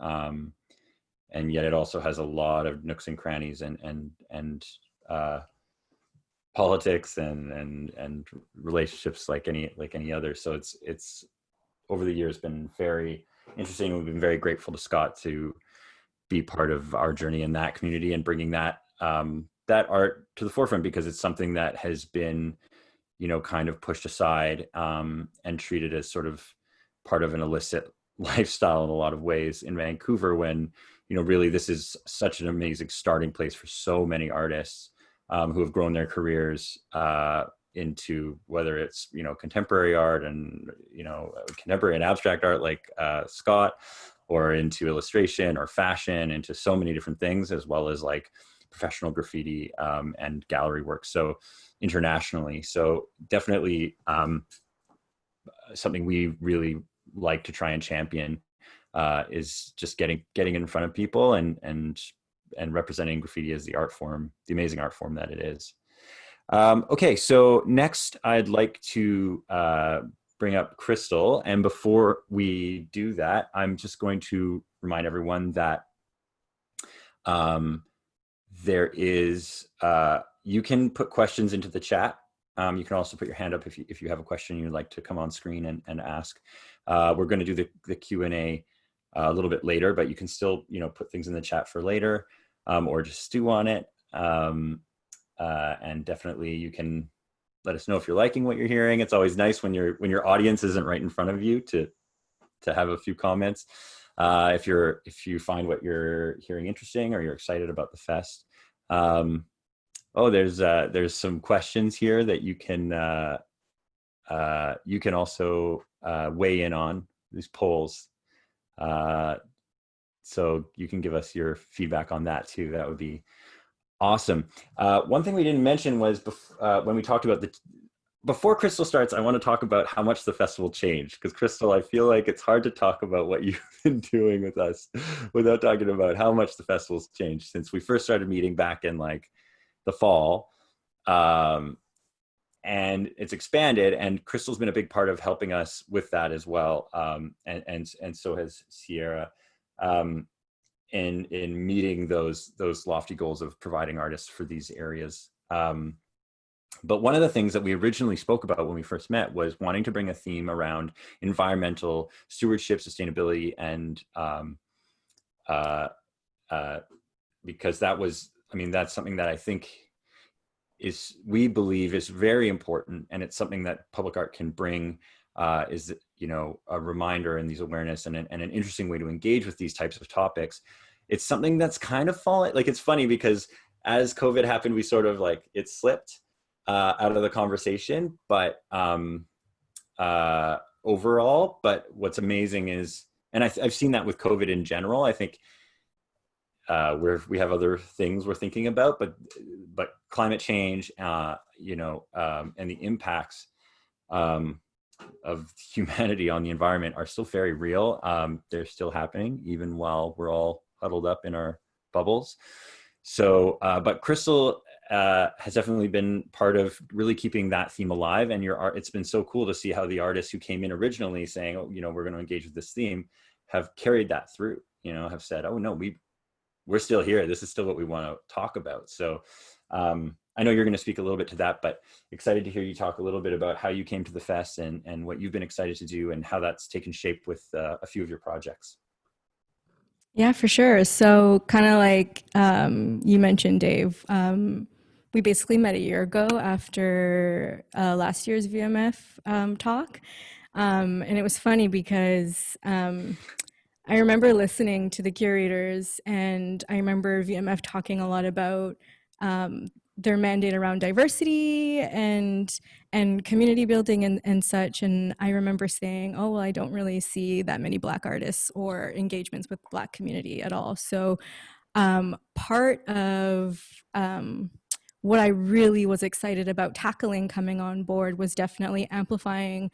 and yet it also has a lot of nooks and crannies and politics and relationships like any other. So it's over the years been very interesting. We've been very grateful to Scott to be part of our journey in that community and bringing that that art to the forefront, because it's something that has been, kind of pushed aside and treated as sort of part of an illicit lifestyle in a lot of ways in Vancouver, when, really this is such an amazing starting place for so many artists who have grown their careers into, whether it's, contemporary art and, contemporary and abstract art like Scott, or into illustration or fashion, into so many different things, as well as like professional graffiti and gallery work. So internationally. So definitely something we really like to try and champion is just getting in front of people and and representing graffiti as the art form, the amazing art form that it is. Okay, so next I'd like to bring up Krystal. And before we do that, I'm just going to remind everyone that there is, you can put questions into the chat. You can also put your hand up if you have a question you'd like to come on screen and ask. We're going to do the Q&A a little bit later, but you can still, you know, put things in the chat for later, or just stew on it. And definitely you can let us know if you're liking what you're hearing. It's always nice when your audience isn't right in front of you to have a few comments. If you find what you're hearing interesting or you're excited about the fest. Oh, there's some questions here that you can also weigh in on these polls. So you can give us your feedback on that too. That would be awesome. One thing we didn't mention was when we talked about before Krystal starts, I want to talk about how much the festival changed, because Krystal, I feel like it's hard to talk about what you've been doing with us without talking about how much the festival's changed since we first started meeting back in like the fall. And it's expanded, and Krystal's been a big part of helping us with that as well. And so has Sierra, in meeting those lofty goals of providing artists for these areas. But one of the things that we originally spoke about when we first met was wanting to bring a theme around environmental stewardship, sustainability, and because that was, I mean, that's something that I think we believe is very important, and it's something that public art can bring, is, you know, a reminder and these awareness and an interesting way to engage with these types of topics. It's something that's kind of fallen, like, it's funny because as COVID happened, we sort of like, it slipped out of the conversation, but overall, but what's amazing is, and I've seen that with COVID in general, I think we have other things we're thinking about, but climate change, you know, and the impacts of humanity on the environment are still very real. They're still happening even while we're all huddled up in our bubbles. So, but Krystal has definitely been part of really keeping that theme alive. And your art, it's been so cool to see how the artists who came in originally saying, oh, you know, we're going to engage with this theme, have carried that through, you know, have said, oh no, we're still here. This is still what we want to talk about. So I know you're going to speak a little bit to that, but excited to hear you talk a little bit about how you came to the fest and what you've been excited to do and how that's taken shape with a few of your projects. Yeah, for sure. So kind of like you mentioned, Dave, we basically met a year ago after last year's VMF talk. And it was funny because I remember listening to the curators, and I remember VMF talking a lot about their mandate around diversity and community building and such. And I remember saying, oh, well, I don't really see that many Black artists or engagements with Black community at all. So part of what I really was excited about tackling coming on board was definitely amplifying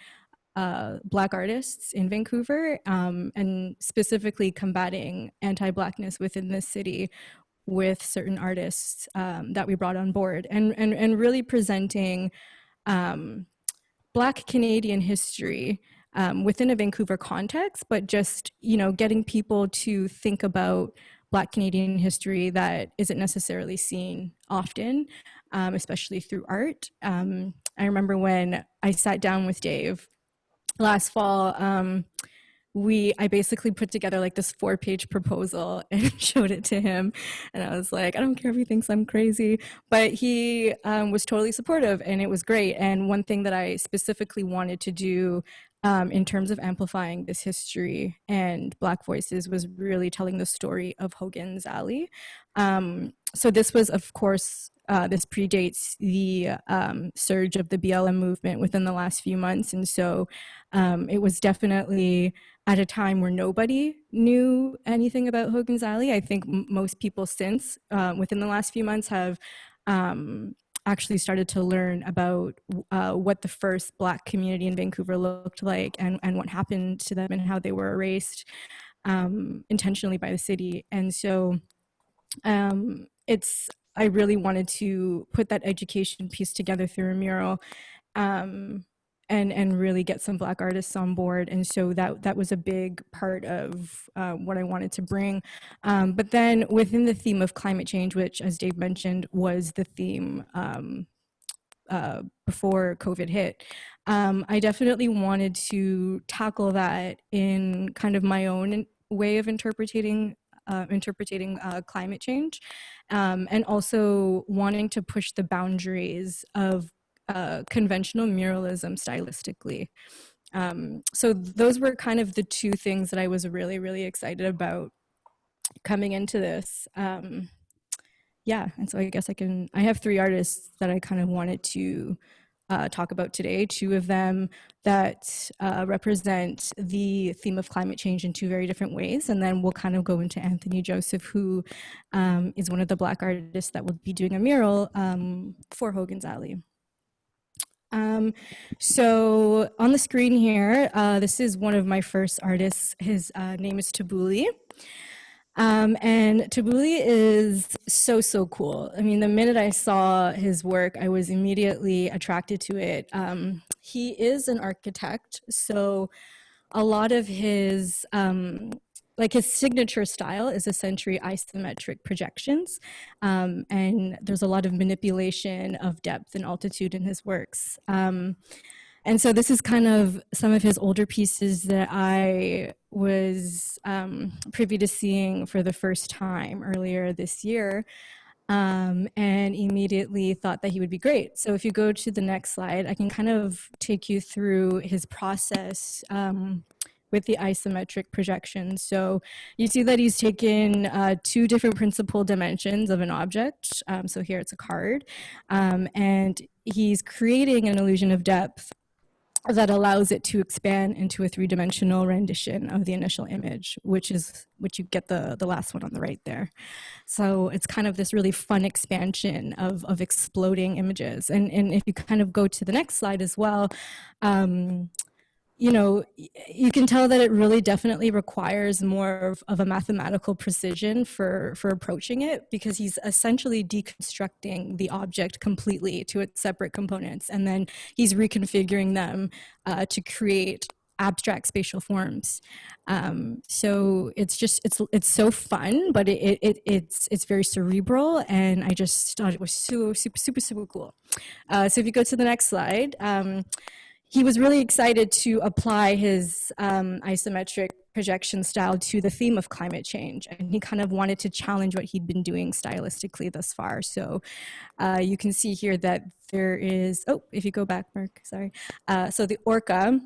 Black artists in Vancouver, and specifically combating anti-Blackness within this city with certain artists that we brought on board, and really presenting Black Canadian history within a Vancouver context, but just, you know, getting people to think about Black Canadian history that isn't necessarily seen often, especially through art. I remember when I sat down with Dave last fall, I basically put together like this 4-page proposal and showed it to him. And I was like, I don't care if he thinks I'm crazy, but he was totally supportive, and it was great. And one thing that I specifically wanted to do in terms of amplifying this history and Black voices was really telling the story of Hogan's Alley. So this was, of course, this predates the surge of the BLM movement within the last few months. And so it was definitely at a time where nobody knew anything about Hogan's Alley. I think most people since, within the last few months, have actually started to learn about what the first Black community in Vancouver looked like, and what happened to them and how they were erased intentionally by the city. And so I really wanted to put that education piece together through a mural, and really get some Black artists on board. And so that was a big part of what I wanted to bring. But then within the theme of climate change, which, as Dave mentioned, was the theme before COVID hit, I definitely wanted to tackle that in kind of my own way of interpreting climate change, and also wanting to push the boundaries of conventional muralism stylistically. So those were kind of the two things that I was really, really excited about coming into this. Yeah, and so I guess I have three artists that I kind of wanted to talk about today, two of them that represent the theme of climate change in two very different ways. And then we'll kind of go into Anthony Joseph, who is one of the Black artists that will be doing a mural for Hogan's Alley. So on the screen here, this is one of my first artists. His name is Tabuli. And Tabuli is so cool. I mean, the minute I saw his work, I was immediately attracted to it. He is an architect, so a lot of his, like his signature style is essentially isometric projections. And there's a lot of manipulation of depth and altitude in his works. And so this is kind of some of his older pieces that I was privy to seeing for the first time earlier this year, and immediately thought that he would be great. So if you go to the next slide, I can kind of take you through his process with the isometric projection. So you see that he's taken two different principal dimensions of an object. So here it's a card, and he's creating an illusion of depth that allows it to expand into a three-dimensional rendition of the initial image, which you get the last one on the right there. So it's kind of this really fun expansion of exploding images. And if you kind of go to the next slide as well, you know, you can tell that it really definitely requires more of a mathematical precision for approaching it, because he's essentially deconstructing the object completely to its separate components, and then he's reconfiguring them to create abstract spatial forms. So it's so fun, but it's very cerebral, and I just thought it was super cool. So if you go to the next slide, he was really excited to apply his isometric projection style to the theme of climate change, and he kind of wanted to challenge what he'd been doing stylistically thus far. So you can see here that there is, oh, if you go back, Mark, sorry. So the orca,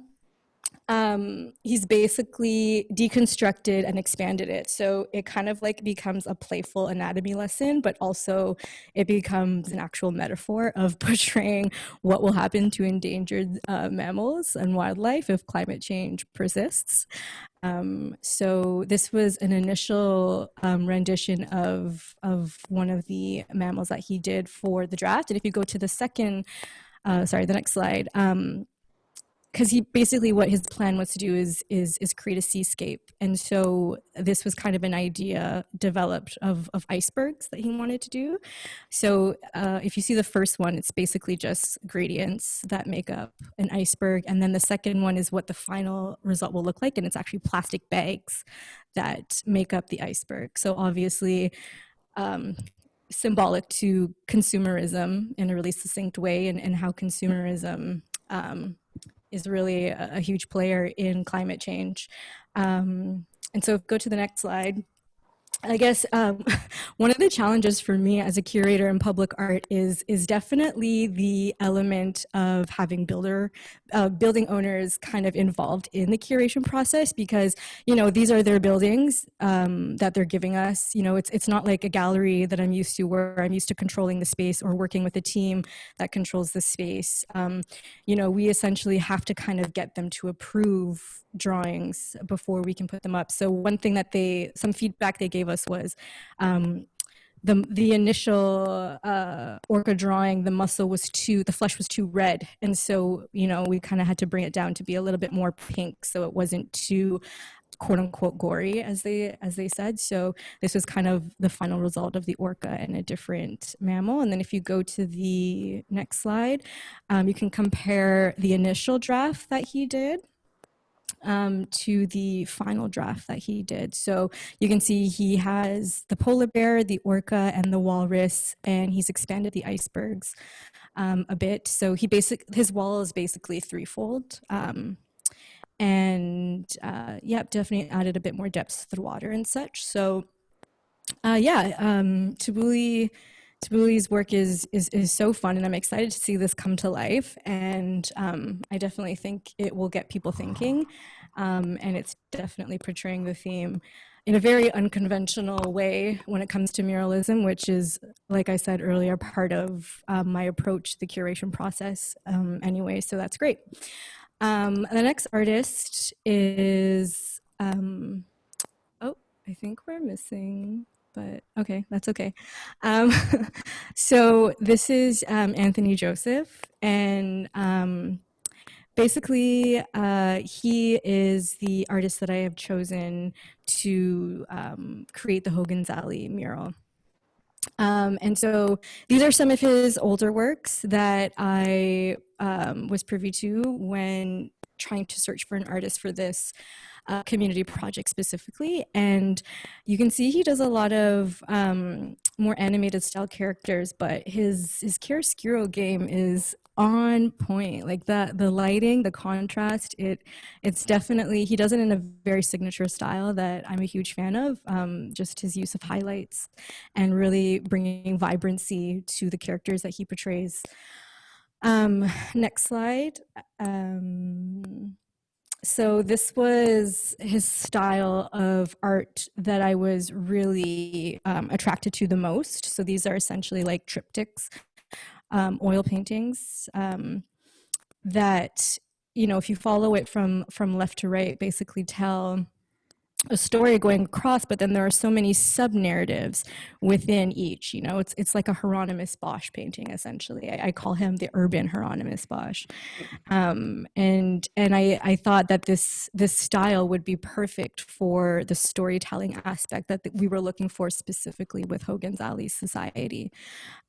he's basically deconstructed and expanded it. So it kind of like becomes a playful anatomy lesson, but also it becomes an actual metaphor of portraying what will happen to endangered mammals and wildlife if climate change persists. So this was an initial rendition of one of the mammals that he did for the draft. And if you go to the the next slide, because he basically, what his plan was to do is create a seascape. And so this was kind of an idea developed of icebergs that he wanted to do. So if you see the first one, it's basically just gradients that make up an iceberg. And then the second one is what the final result will look like. And it's actually plastic bags that make up the iceberg. So obviously, symbolic to consumerism in a really succinct way, and how consumerism is really a huge player in climate change. And so go to the next slide. I guess one of the challenges for me as a curator in public art is definitely the element of having building owners kind of involved in the curation process, because, you know, these are their buildings that they're giving us. You know, it's not like a gallery that I'm used to, where I'm used to controlling the space or working with a team that controls the space. You know, we essentially have to kind of get them to approve drawings before we can put them up. So one thing that some feedback they gave us was the initial orca drawing, the flesh was too red. And so, you know, we kind of had to bring it down to be a little bit more pink, so it wasn't too quote unquote gory, as they said. So this was kind of the final result of the orca and a different mammal. And then if you go to the next slide, you can compare the initial draft that he did to the final draft that he did. So you can see he has the polar bear, the orca, and the walrus, and he's expanded the icebergs a bit. So his wall is basically threefold. Yeah, definitely added a bit more depth to the water and such. So Tabuli's work is so fun, and I'm excited to see this come to life. And I definitely think it will get people thinking, and it's definitely portraying the theme in a very unconventional way when it comes to muralism, which is, like I said earlier, part of my approach to the curation process anyway. So that's great. The next artist is, I think we're missing, but okay, that's okay. So this is Anthony Joseph, and basically he is the artist that I have chosen to create the Hogan's Alley mural. And so these are some of his older works that I was privy to when trying to search for an artist for this community project specifically. And you can see he does a lot of more animated style characters, but his chiaroscuro game is on point. Like the lighting, the contrast, it's definitely, he does it in a very signature style that I'm a huge fan of. Just his use of highlights and really bringing vibrancy to the characters that he portrays. Next slide. So this was his style of art that I was really attracted to the most. So these are essentially like triptychs, oil paintings that, you know, if you follow it from left to right, basically tell a story going across, but then there are so many sub-narratives within each. You know, it's like a Hieronymus Bosch painting, essentially. I call him the urban Hieronymus Bosch. And I thought that this style would be perfect for the storytelling aspect that we were looking for specifically with Hogan's Alley Society,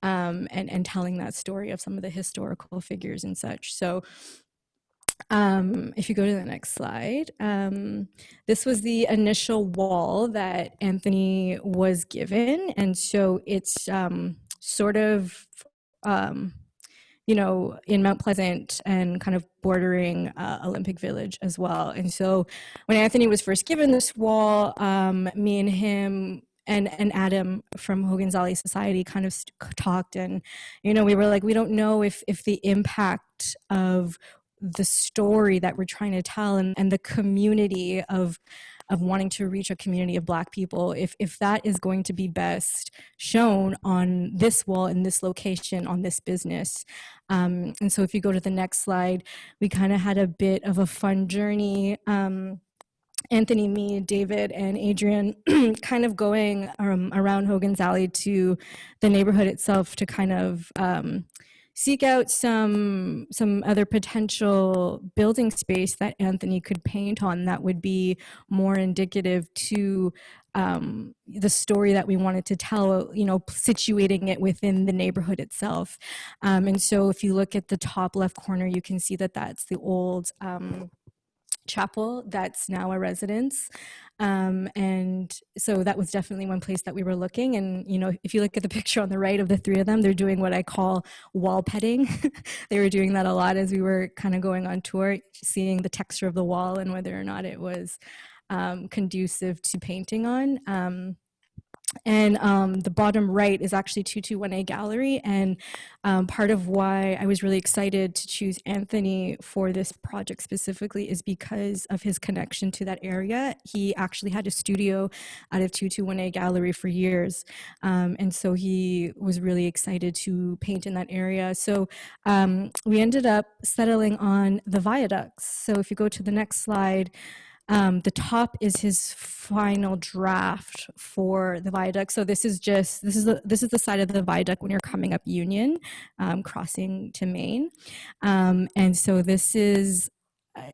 and telling that story of some of the historical figures and such. So if you go to the next slide, this was the initial wall that Anthony was given. And so it's sort of, you know, in Mount Pleasant and kind of bordering Olympic Village as well. And so when Anthony was first given this wall, me and him and Adam from Hogan's Alley Society kind of talked, and, you know, we were like, we don't know if the impact of the story that we're trying to tell and the community of wanting to reach a community of Black people, if that is going to be best shown on this wall in this location on this business. And so if you go to the next slide, we kind of had a bit of a fun journey. Anthony, me, David, and Adrian kind of going around Hogan's Alley to the neighborhood itself to kind of seek out some other potential building space that Anthony could paint on that would be more indicative to the story that we wanted to tell, you know, situating it within the neighborhood itself. And so if you look at the top left corner, you can see that that's the old chapel that's now a residence. And so that was definitely one place that we were looking. And, you know, if you look at the picture on the right of the three of them, they're doing what I call wall petting. They were doing that a lot as we were kind of going on tour, seeing the texture of the wall and whether or not it was conducive to painting on. And the bottom right is actually 221A Gallery. And part of why I was really excited to choose Anthony for this project specifically is because of his connection to that area. He actually had a studio out of 221A Gallery for years. And so he was really excited to paint in that area. So we ended up settling on the Viaducts. So if you go to the next slide, the top is his final draft for the Viaduct. So this is the side of the Viaduct when you're coming up Union, crossing to Maine. And so this is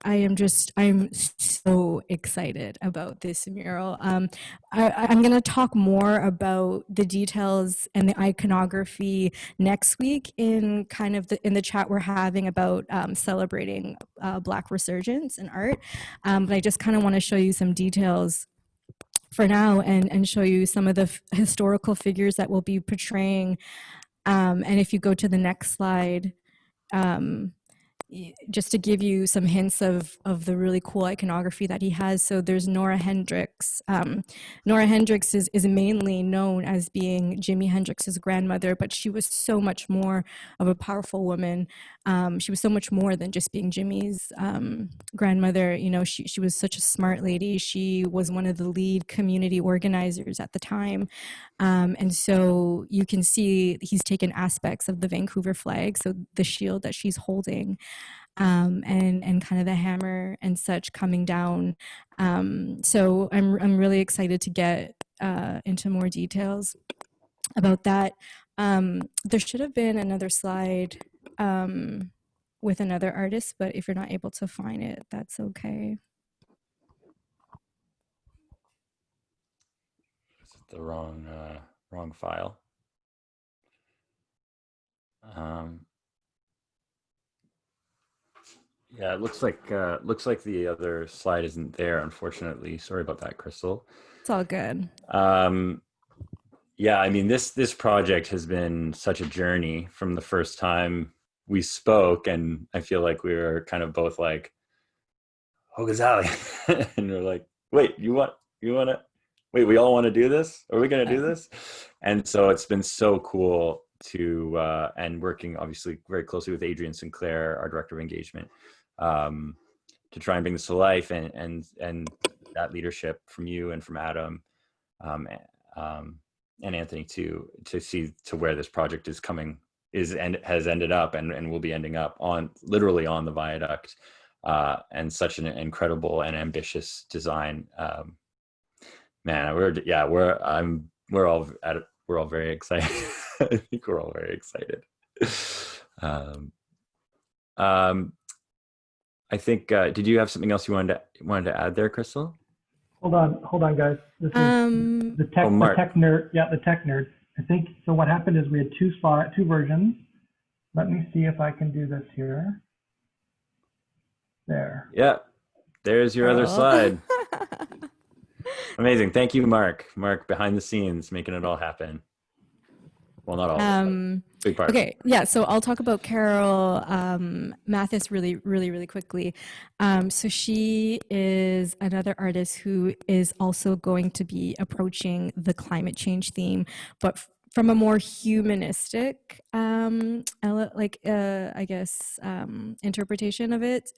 I'm so excited about this mural. I'm going to talk more about the details and the iconography next week in kind of in the chat we're having about celebrating Black resurgence in art. But I just kind of want to show you some details for now and show you some of the historical figures that we'll be portraying. And if you go to the next slide, just to give you some hints of the really cool iconography that he has. So there's Nora Hendrix. Nora Hendrix is mainly known as being Jimi Hendrix's grandmother, but she was so much more of a powerful woman. She was so much more than just being Jimmy's grandmother. You know, she was such a smart lady. She was one of the lead community organizers at the time. And so you can see he's taken aspects of the Vancouver flag, so the shield that she's holding, and kind of the hammer and such coming down. So I'm really excited to get into more details about that. There should have been another slide with another artist, but if you're not able to find it, that's okay. Is it the wrong file? Yeah, it looks like the other slide isn't there, unfortunately. Sorry about that, Krystal. It's all good. Yeah, I mean, this project has been such a journey from the first time we spoke, and I feel like we were kind of both like, Hogan's Alley. And we're like, wait, you want to, wait, we all want to do this? Are we going to do this? And so it's been so cool to, and working obviously very closely with Adrian Sinclair, our director of engagement, to try and bring this to life, and that leadership from you and from Adam, and Anthony to see to where this project is coming, and has ended up and will be ending up on, literally on the Viaduct, and such an incredible and ambitious design. Man, we're all very excited. I think we're all very excited. I think, did you have something else you wanted to add there, Krystal? Hold on, guys. This is the tech nerd. Yeah, the tech nerd. I think so. What happened is we had two versions. Let me see if I can do this here. There. Yeah, there's your other slide. Amazing. Thank you, Mark. Mark, behind the scenes, making it all happen. Well, not all of it, but big part. Okay, yeah, so I'll talk about Carol Mathis really quickly. So she is another artist who is also going to be approaching the climate change theme, but from a more humanistic, interpretation of it.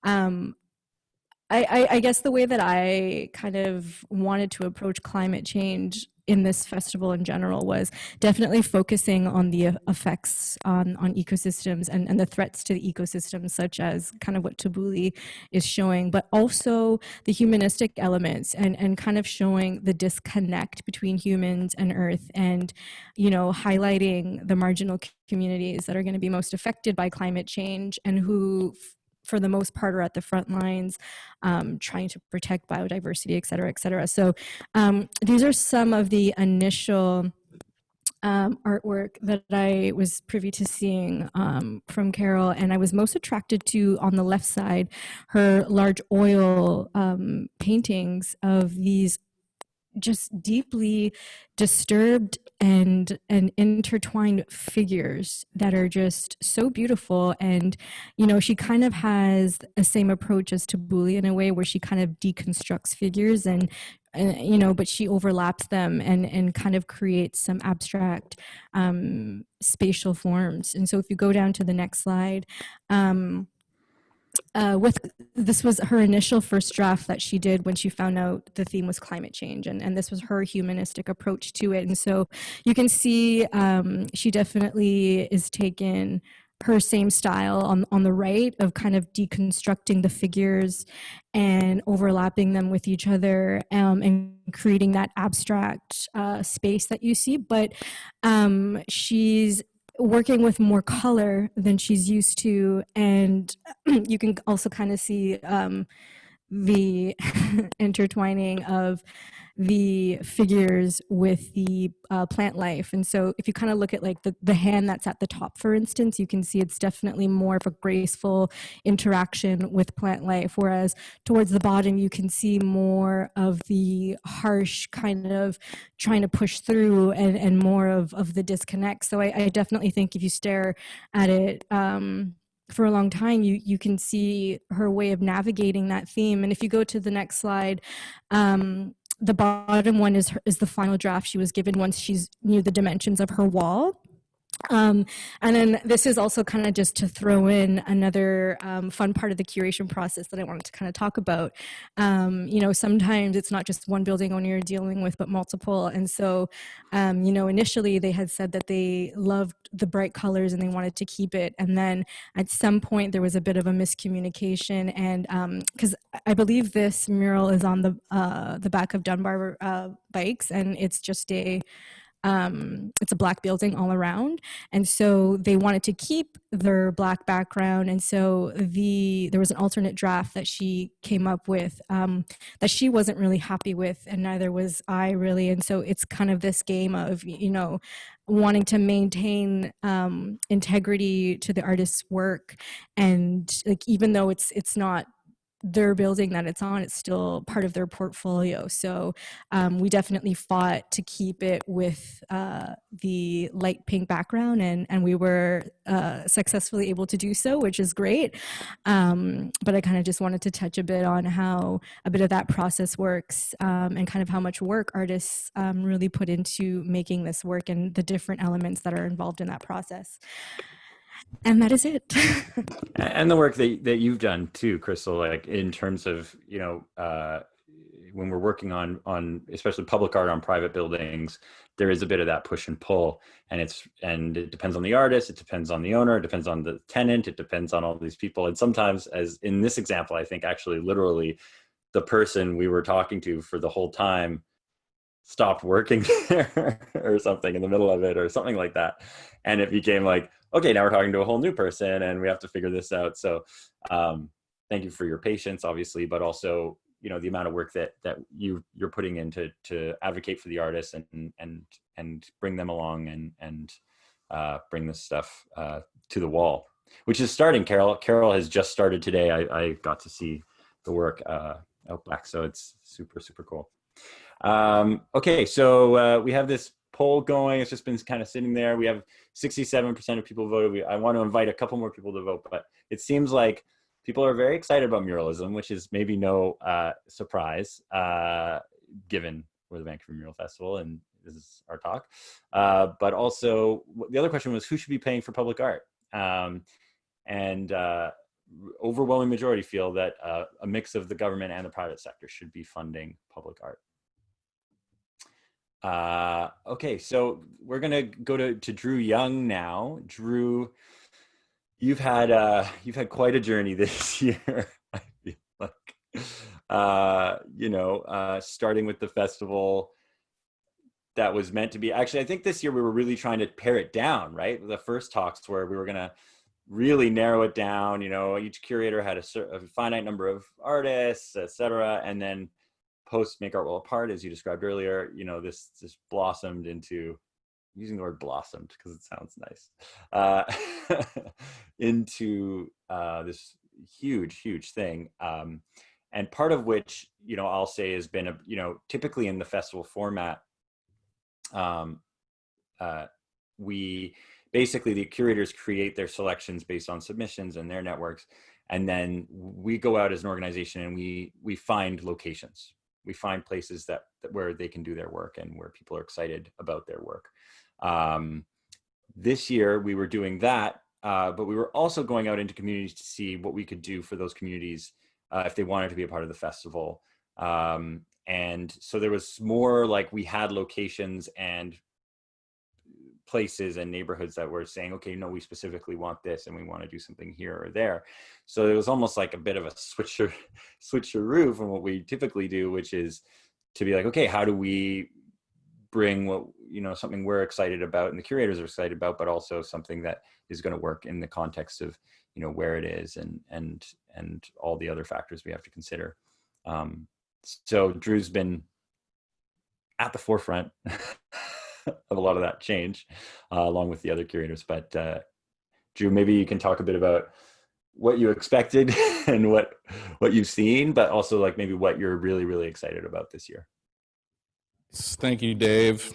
I guess the way that I kind of wanted to approach climate change in this festival in general was definitely focusing on the effects on ecosystems and the threats to the ecosystems, such as kind of what Tabuli is showing, but also the humanistic elements and kind of showing the disconnect between humans and Earth, and, you know, highlighting the marginal communities that are going to be most affected by climate change and who, for the most part, are at the front lines, trying to protect biodiversity, et cetera, et cetera. So these are some of the initial artwork that I was privy to seeing from Carol, and I was most attracted to, on the left side, her large oil paintings of these just deeply disturbed and intertwined figures that are just so beautiful. And, you know, she kind of has the same approach as Tabuli in a way, where she kind of deconstructs figures and you know, but she overlaps them and kind of creates some abstract spatial forms. And so if you go down to the next slide, this was her initial first draft that she did when she found out the theme was climate change, and this was her humanistic approach to it. And so you can see she definitely is taking her same style on the right of kind of deconstructing the figures and overlapping them with each other, and creating that abstract space that you see. But she's working with more color than she's used to. And you can also kind of see the intertwining of the figures with the plant life. And so if you kind of look at like the hand that's at the top, for instance, you can see it's definitely more of a graceful interaction with plant life, whereas towards the bottom you can see more of the harsh kind of trying to push through and more of the disconnect. So I definitely think if you stare at it for a long time, you can see her way of navigating that theme. And if you go to the next slide, the bottom one is the final draft she was given once she's knew the dimensions of her wall. And then this is also kind of just to throw in another fun part of the curation process that I wanted to kind of talk about. You know, sometimes it's not just one building owner you're dealing with, but multiple. And so, you know, initially they had said that they loved the bright colors and they wanted to keep it. And then at some point there was a bit of a miscommunication. And because I believe this mural is on the back of Dunbar bikes, and it's just it's a black building all around, and so they wanted to keep their black background. And so there was an alternate draft that she came up with that she wasn't really happy with, and neither was I really. And so it's kind of this game of, you know, wanting to maintain integrity to the artist's work, and like even though it's not their building that it's on, it's still part of their portfolio. So we definitely fought to keep it with the light pink background, and we were successfully able to do so, which is great. But I kind of just wanted to touch a bit on how a bit of that process works, and kind of how much work artists really put into making this work and the different elements that are involved in that process. And that is it. And the work that you've done too, Krystal, like in terms of, you know, when we're working on especially public art on private buildings, there is a bit of that push and pull, and it depends on the artist, it depends on the owner, it depends on the tenant, it depends on all these people. And sometimes, as in this example, I think actually literally the person we were talking to for the whole time stopped working there or something in the middle of it or something like that. And it became like, okay, now we're talking to a whole new person and we have to figure this out. So thank you for your patience, obviously, but also, you know, the amount of work that you're putting in to advocate for the artists and bring them along and bring this stuff to the wall, which is starting. Carol has just started today. I got to see the work out back, so it's super, super cool. Okay, so we have this poll going. It's just been kind of sitting there. We have 67% of people voted. I want to invite a couple more people to vote, but it seems like people are very excited about muralism, which is maybe no surprise, given we're the Vancouver Mural Festival and this is our talk. But also, the other question was, who should be paying for public art? And overwhelming majority feel that a mix of the government and the private sector should be funding public art. Okay, so we're gonna go to Drew Young now. Drew, you've had quite a journey this year. I feel like, you know, starting with the festival that was meant to be. Actually, I think this year we were really trying to pare it down, right? The first talks where we were gonna really narrow it down. You know, each curator had a finite number of artists, etc., and then post Make Art Well Apart, as you described earlier, you know, this blossomed into, using the word blossomed because it sounds nice, into this huge thing. And part of which, you know, I'll say has been, you know, typically in the festival format, we basically, the curators create their selections based on submissions and their networks. And then we go out as an organization and we find locations. We find places that where they can do their work and where people are excited about their work. This year we were doing that, but we were also going out into communities to see what we could do for those communities if they wanted to be a part of the festival. And so there was more like we had locations and places and neighborhoods that were saying, okay, no, we specifically want this and we want to do something here or there. So it was almost like a bit of a switcheroo from what we typically do, which is to be like, okay, how do we bring what, something we're excited about and the curators are excited about, but also something that is going to work in the context of, where it is and all the other factors we have to consider. So Drew's been at the forefront of a lot of that change, along with the other curators. But Drew, maybe you can talk a bit about what you expected and what you've seen, but also like maybe what you're really, really excited about this year. Thank you, Dave.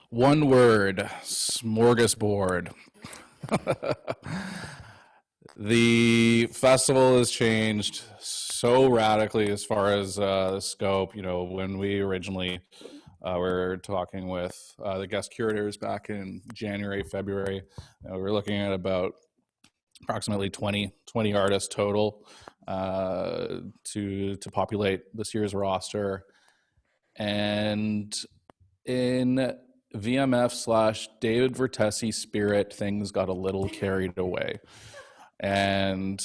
One word: smorgasbord. The festival has changed so radically as far as the scope. When we originally were talking with the guest curators back in January, February, we were looking at about approximately 20 artists total to populate this year's roster. And in VMF/David Vertesi spirit, things got a little carried away. And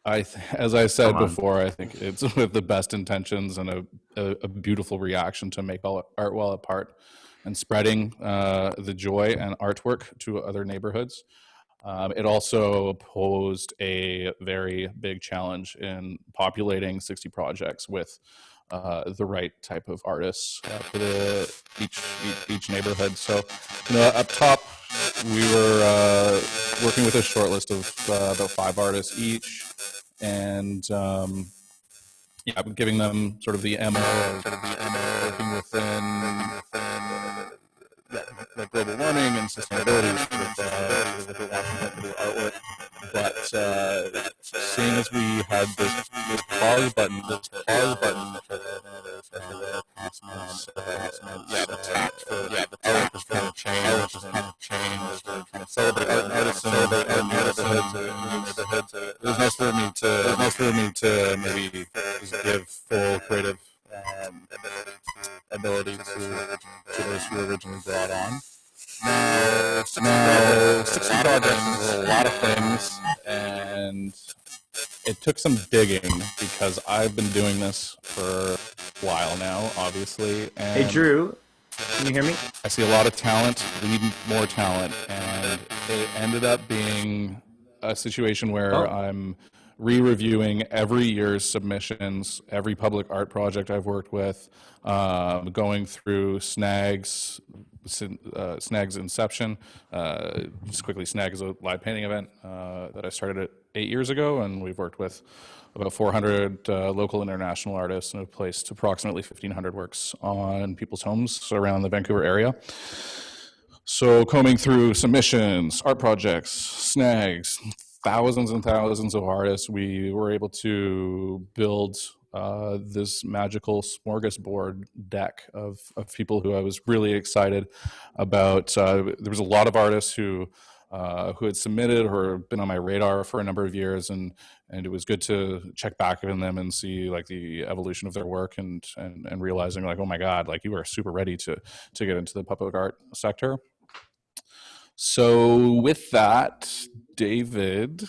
as I said before, I think it's with the best intentions and a beautiful reaction to make all art well apart and spreading the joy and artwork to other neighborhoods. It also posed a very big challenge in populating 60 projects with the right type of artists for each neighborhood. So, up top, we were working with a short list of about 5 artists each, and giving them sort of the MO, working within like global warming and sustainability with the Washington artwork. But seeing as we had this pause button for the tact for art was kind of changed. We're trying to celebrate art and artists and neighborhoods. It was nice for me to maybe just give full creative ability to those who were originally brought on. Now 60 projects is a lot of things, and it took some digging because I've been doing this for a while now, obviously. And hey, Drew, can you hear me? I see a lot of talent. We need more talent, and it ended up being a situation where I'm re-reviewing every year's submissions, every public art project I've worked with, going through Snag's inception. Just quickly, Snag is a live painting event that I started 8 years ago, and we've worked with about 400 local and international artists and have placed approximately 1,500 works on people's homes around the Vancouver area. So combing through submissions, art projects, snags, thousands and thousands of artists, we were able to build this magical smorgasbord deck of people who I was really excited about. There was a lot of artists who had submitted or been on my radar for a number of years, and it was good to check back on them and see like the evolution of their work and realizing like, oh my God, like you are super ready to get into the public art sector. So with that, David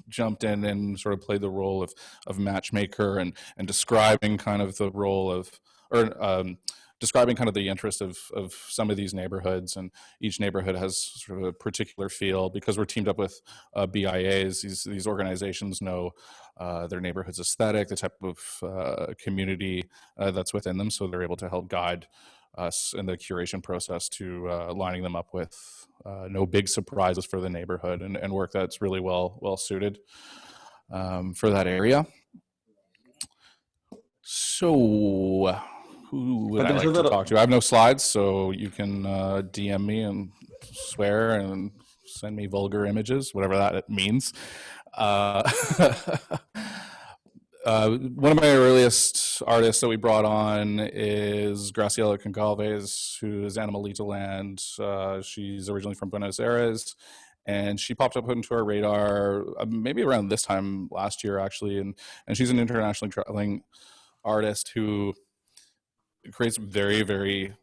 jumped in and sort of played the role of matchmaker and describing kind of the role of, describing kind of the interest of some of these neighborhoods, and each neighborhood has sort of a particular feel because we're teamed up with BIAs. These organizations know their neighborhood's aesthetic, the type of community that's within them, so they're able to help guide us in the curation process to lining them up with no big surprises for the neighborhood and work that's really well suited for that area. So who would I like to talk to? I have no slides, so you can DM me and swear and send me vulgar images, whatever that means. One of my earliest artists that we brought on is Graciela Concalves, who is Animalita Land. She's originally from Buenos Aires, and she popped up into our radar maybe around this time last year, actually. And she's an internationally traveling artist who creates very, very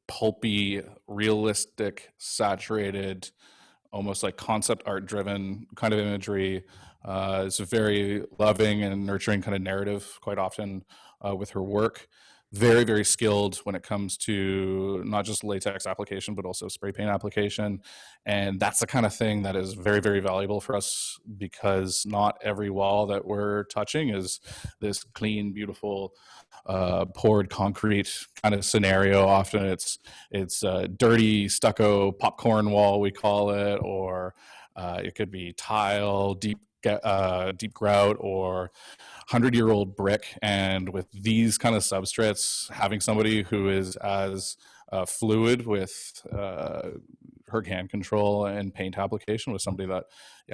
pulpy, realistic, saturated, almost like concept art driven kind of imagery. It's a very loving and nurturing kind of narrative quite often with her work. very, very skilled when it comes to not just latex application, but also spray paint application. And that's the kind of thing that is very, very valuable for us, because not every wall that we're touching is this clean, beautiful, poured concrete kind of scenario. Often it's dirty stucco popcorn wall, we call it, or it could be tile, deep grout, or 100-year-old brick. And with these kind of substrates, having somebody who is as fluid with her hand control and paint application was somebody that,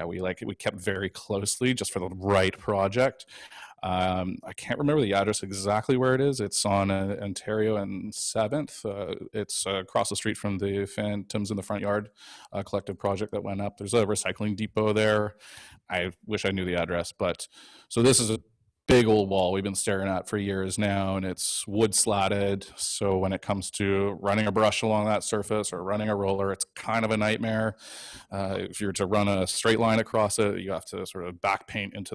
we kept very closely just for the right project. I can't remember the address exactly where it is. It's on Ontario and 7th. It's across the street from the Phantoms in the Front Yard collective project that went up. There's a recycling depot there. I wish I knew the address, but so this is a big old wall we've been staring at for years now, and it's wood slatted. So when it comes to running a brush along that surface or running a roller, it's kind of a nightmare. If you're to run a straight line across it, you have to sort of back paint into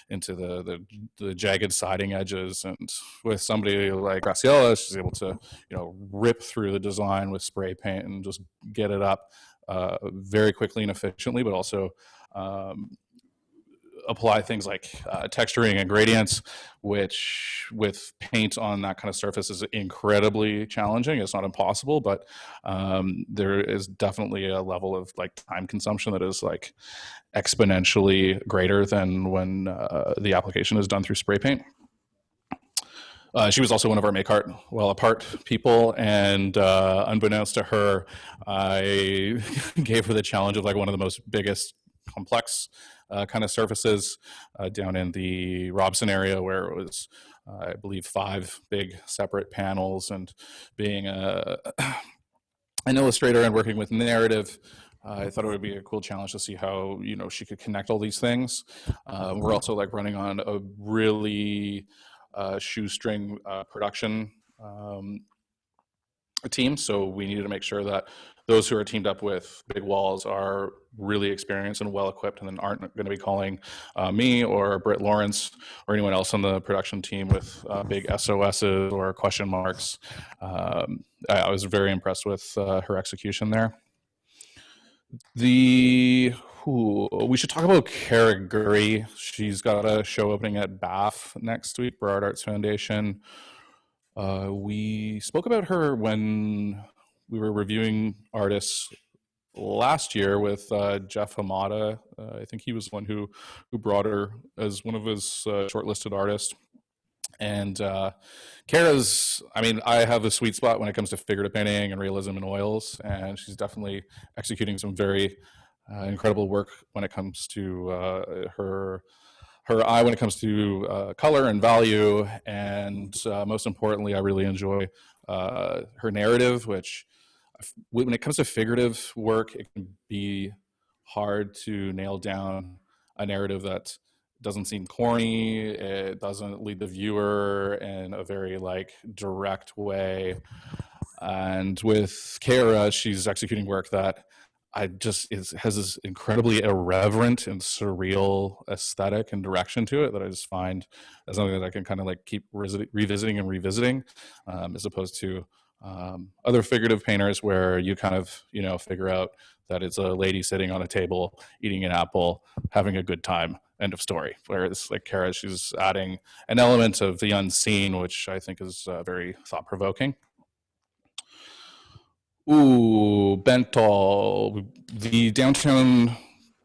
the jagged siding edges. And with somebody like Graciela, she's able to rip through the design with spray paint and just get it up very quickly and efficiently, but also apply things like texturing and gradients, which with paint on that kind of surface is incredibly challenging. It's not impossible, but there is definitely a level of time consumption that is exponentially greater than when the application is done through spray paint. She was also one of our Make Art Well Apart people, and unbeknownst to her, I gave her the challenge of one of the most biggest complex kind of surfaces down in the Robson area, where it was, I believe, 5 big separate panels. And being an illustrator and working with narrative, I thought it would be a cool challenge to see how she could connect all these things. We're also running on a really shoestring production team, so we needed to make sure that those who are teamed up with big walls are really experienced and well equipped, and then aren't going to be calling me or Britt Lawrence or anyone else on the production team with big SOSs or question marks. I was very impressed with her execution there. We should talk about Kara Gurry. She's got a show opening at BAF next week, Burrard Arts Foundation. We spoke about her when we were reviewing artists last year with Jeff Hamada. I think he was the one who brought her as one of his shortlisted artists. And Kara's, I have a sweet spot when it comes to figurative painting and realism in oils, and she's definitely executing some very incredible work when it comes to her eye, when it comes to color and value. And most importantly, I really enjoy her narrative, which when it comes to figurative work, it can be hard to nail down a narrative that doesn't seem corny. It doesn't lead the viewer in a very direct way. And with Kara, she's executing work that has this incredibly irreverent and surreal aesthetic and direction to it that I just find as something that I can kind of keep revisiting and revisiting, as opposed to other figurative painters where you kind of figure out that it's a lady sitting on a table eating an apple having a good time, end of story. Whereas Kara, she's adding an element of the unseen, which I think is very thought-provoking. Bentall. The downtown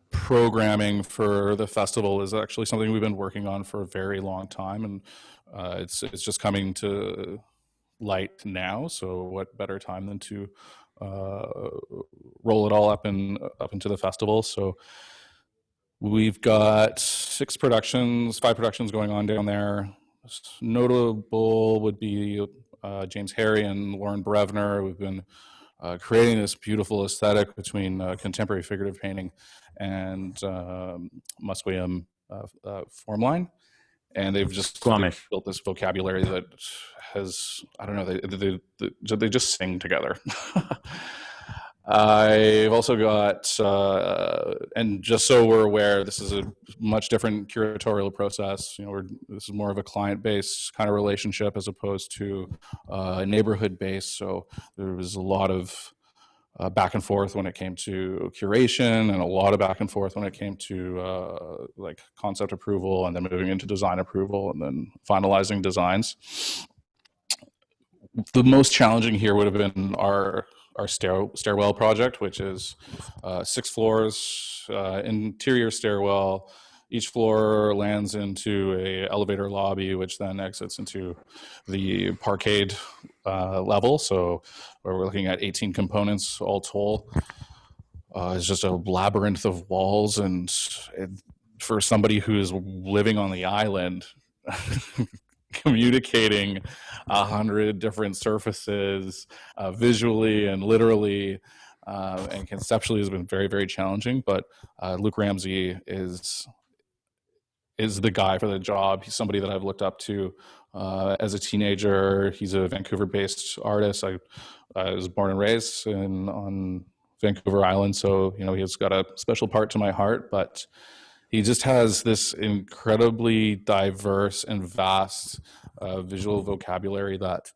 programming for the festival is actually something we've been working on for a very long time, and it's just coming to light now. So what better time than to roll it all up into the festival? So we've got 5 productions going on down there. Notable would be James Harry and Lauren Brevner. We've been creating this beautiful aesthetic between contemporary figurative painting and Musqueam Formline. And they've just built this vocabulary that has, I don't know, they just sing together. I've also got, and just so we're aware, this is a much different curatorial process. You know, this is more of a client-based kind of relationship as opposed to neighborhood-based. So there was a lot of back and forth when it came to curation, and a lot of back and forth when it came to like concept approval, and then moving into design approval, and then finalizing designs. The most challenging here would have been our stairwell project, which is 6 floors, interior stairwell. Each floor lands into a elevator lobby, which then exits into the parkade level. So where we're looking at 18 components all told. It's just a labyrinth of walls, and for somebody who is living on the island, communicating 100 different surfaces visually and literally and conceptually has been very, very challenging. But Luke Ramsey is the guy for the job. He's somebody that I've looked up to as a teenager. He's a Vancouver-based artist. I was born and raised on Vancouver Island, so you know he's got a special part to my heart. But he just has this incredibly diverse and vast visual vocabulary that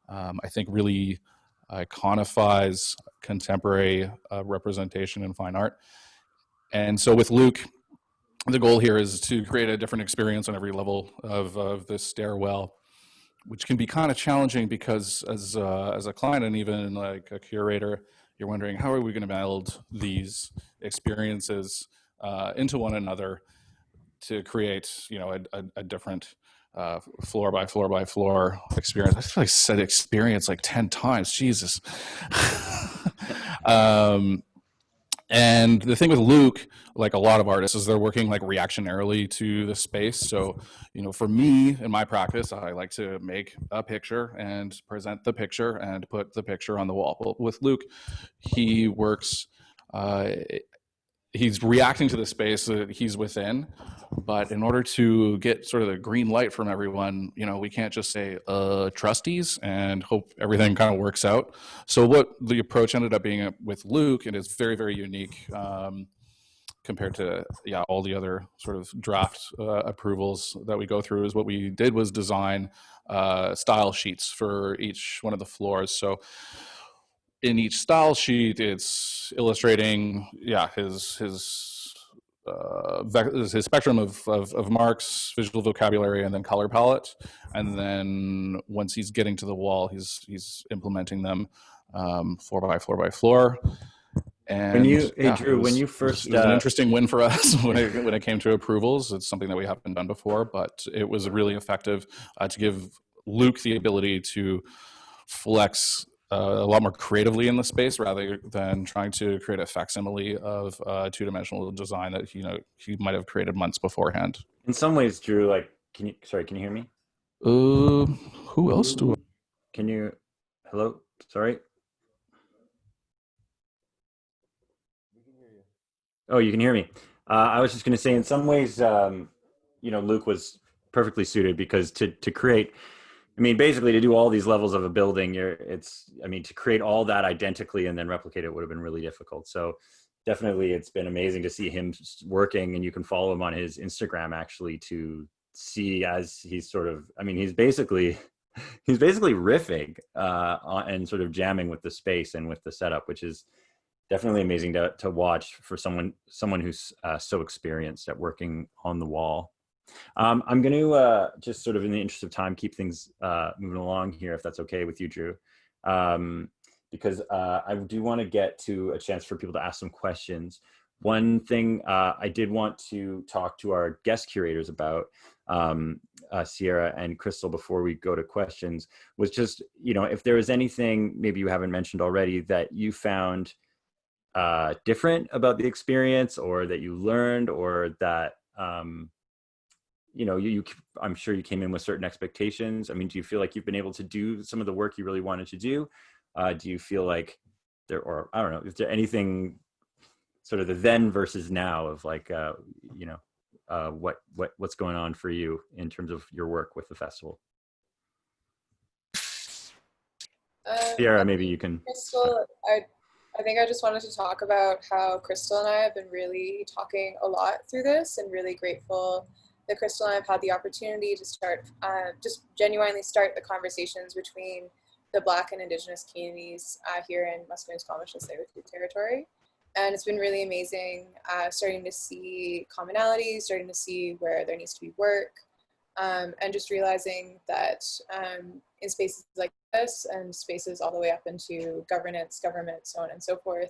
I think really iconifies contemporary representation in fine art. And so with Luke, the goal here is to create a different experience on every level of this stairwell, which can be kind of challenging because as a client and even like a curator, you're wondering, how are we going to meld these experiences into one another to create, you know, a different floor by floor by floor experience. I feel like I said experience like 10 times. Jesus. And the thing with Luke, like a lot of artists, is they're working like reactionarily to the space. So, you know, for me in my practice, I like to make a picture and present the picture and put the picture on the wall. Well, with Luke, he works, he's reacting to the space that he's within, but in order to get sort of the green light from everyone, you know, we can't just say trustees and hope everything kind of works out. So what the approach ended up being with Luke, and it's very, very unique compared to all the other sort of draft approvals that we go through, is what we did was design style sheets for each one of the floors. So in each style sheet, it's illustrating, his spectrum of marks, visual vocabulary, and then color palette. And then once he's getting to the wall, he's implementing them floor by floor by floor. And Drew, when you first, it was an interesting win for us when it came to approvals. It's something that we haven't done before, but it was really effective to give Luke the ability to flex a lot more creatively in the space rather than trying to create a facsimile of a two-dimensional design that he might have created months beforehand. In some ways, Drew, like, can you hear me? Who else do I? Can you? Hello, sorry. Oh, you can hear me. I was just going to say, in some ways, Luke was perfectly suited because to create. I mean, basically, to do all these levels of a building, to create all that identically and then replicate it would have been really difficult. So definitely it's been amazing to see him working, and you can follow him on his Instagram actually to see as he's sort of, he's basically riffing and sort of jamming with the space and with the setup, which is definitely amazing to watch for someone who's so experienced at working on the wall. I'm going to just sort of in the interest of time, keep things moving along here, if that's okay with you, Drew, because I do want to get to a chance for people to ask some questions. One thing I did want to talk to our guest curators about, Sierra and Krystal, before we go to questions, was just, if there was anything maybe you haven't mentioned already that you found different about the experience, or that you learned, or that I'm sure you came in with certain expectations. Do you feel like you've been able to do some of the work you really wanted to do? Do you feel like I don't know, is there anything sort of the then versus now of like, what's going on for you in terms of your work with the festival? Sierra, maybe you can. Krystal, I'd I think I just wanted to talk about how Krystal and I have been really talking a lot through this, and really grateful that Krystal and I have had the opportunity to start, just genuinely start the conversations between the Black and Indigenous communities here in Musqueam, Squamish, and Tsleil-Waututh territory. And it's been really amazing starting to see commonalities, starting to see where there needs to be work, and just realizing that in spaces like this and spaces all the way up into governance, government, so on and so forth,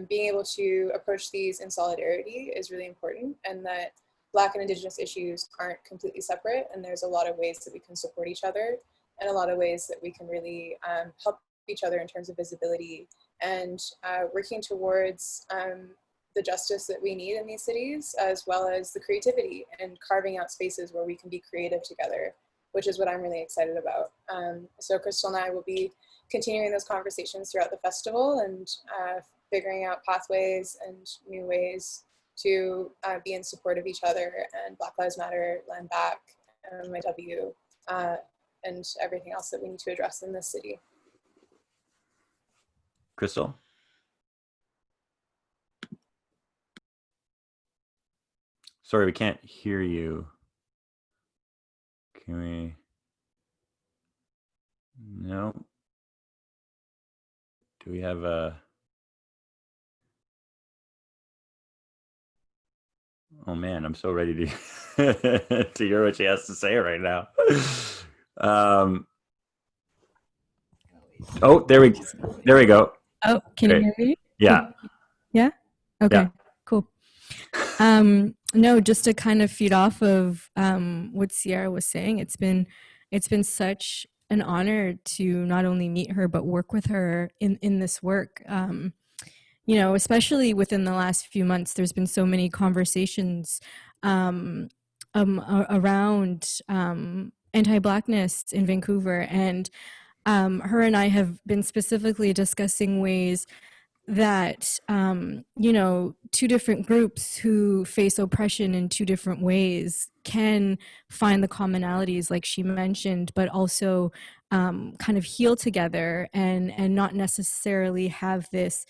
being able to approach these in solidarity is really important, and that Black and Indigenous issues aren't completely separate, and there's a lot of ways that we can support each other, and a lot of ways that we can really help each other in terms of visibility and working towards the justice that we need in these cities, as well as the creativity and carving out spaces where we can be creative together, which is what I'm really excited about. So Krystal and I will be continuing those conversations throughout the festival and figuring out pathways and new ways to be in support of each other and Black Lives Matter, Land Back, MIW, and everything else that we need to address in this city. Krystal? Sorry, we can't hear you. Can we? No. Do we have a? Oh man, I'm so ready to to hear what she has to say right now. Oh, there we go. Oh, can you hear me? Yeah. Yeah? Okay, Yeah. cool. No, just to kind of feed off of what Sierra was saying, it's been such an honor to not only meet her, but work with her in this work. You know, especially within the last few months, there's been so many conversations around anti-Blackness in Vancouver, and her and I have been specifically discussing ways that, you know, two different groups who face oppression in two different ways can find the commonalities, like she mentioned, but also kind of heal together and not necessarily have this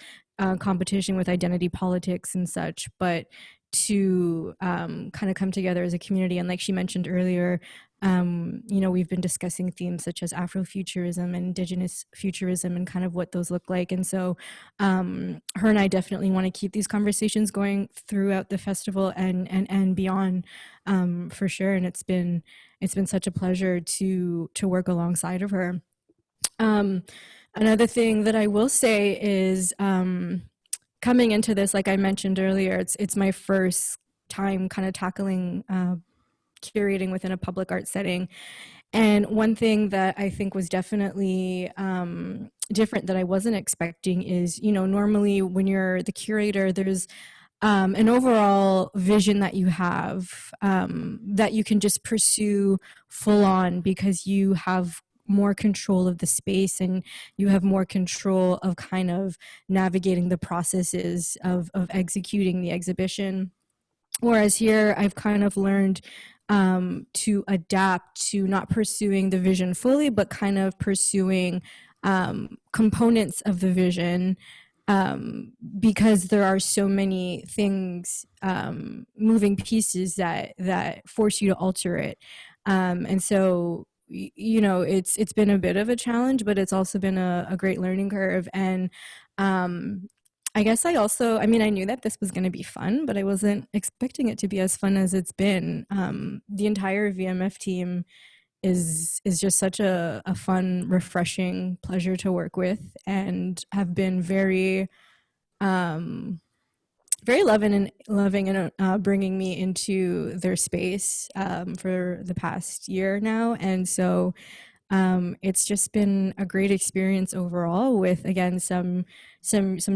competition with identity politics and such, but to kind of come together as a community. And like she mentioned earlier, you know, we've been discussing themes such as Afrofuturism and Indigenous futurism and kind of what those look like. And so her and I definitely want to keep these conversations going throughout the festival and beyond, for sure. And it's been such a pleasure to work alongside of her. Another thing that I will say is coming into this, like I mentioned earlier, it's my first time kind of tackling curating within a public art setting. And one thing that I think was definitely different that I wasn't expecting is, you know, normally when you're the curator, there's an overall vision that you have that you can just pursue full on because you have more control of the space and you have more control of kind of navigating the processes of executing the exhibition. Whereas here I've kind of learned to adapt to not pursuing the vision fully, but kind of pursuing components of the vision because there are so many things, moving pieces that force you to alter it. And so, you know, it's been a bit of a challenge, but it's also been a great learning curve. And I guess I mean, I knew that this was going to be fun, but I wasn't expecting it to be as fun as it's been. The entire VMF team is just such a fun, refreshing pleasure to work with, and have been very loving and bringing me into their space for the past year now. And so it's just been a great experience overall, with again some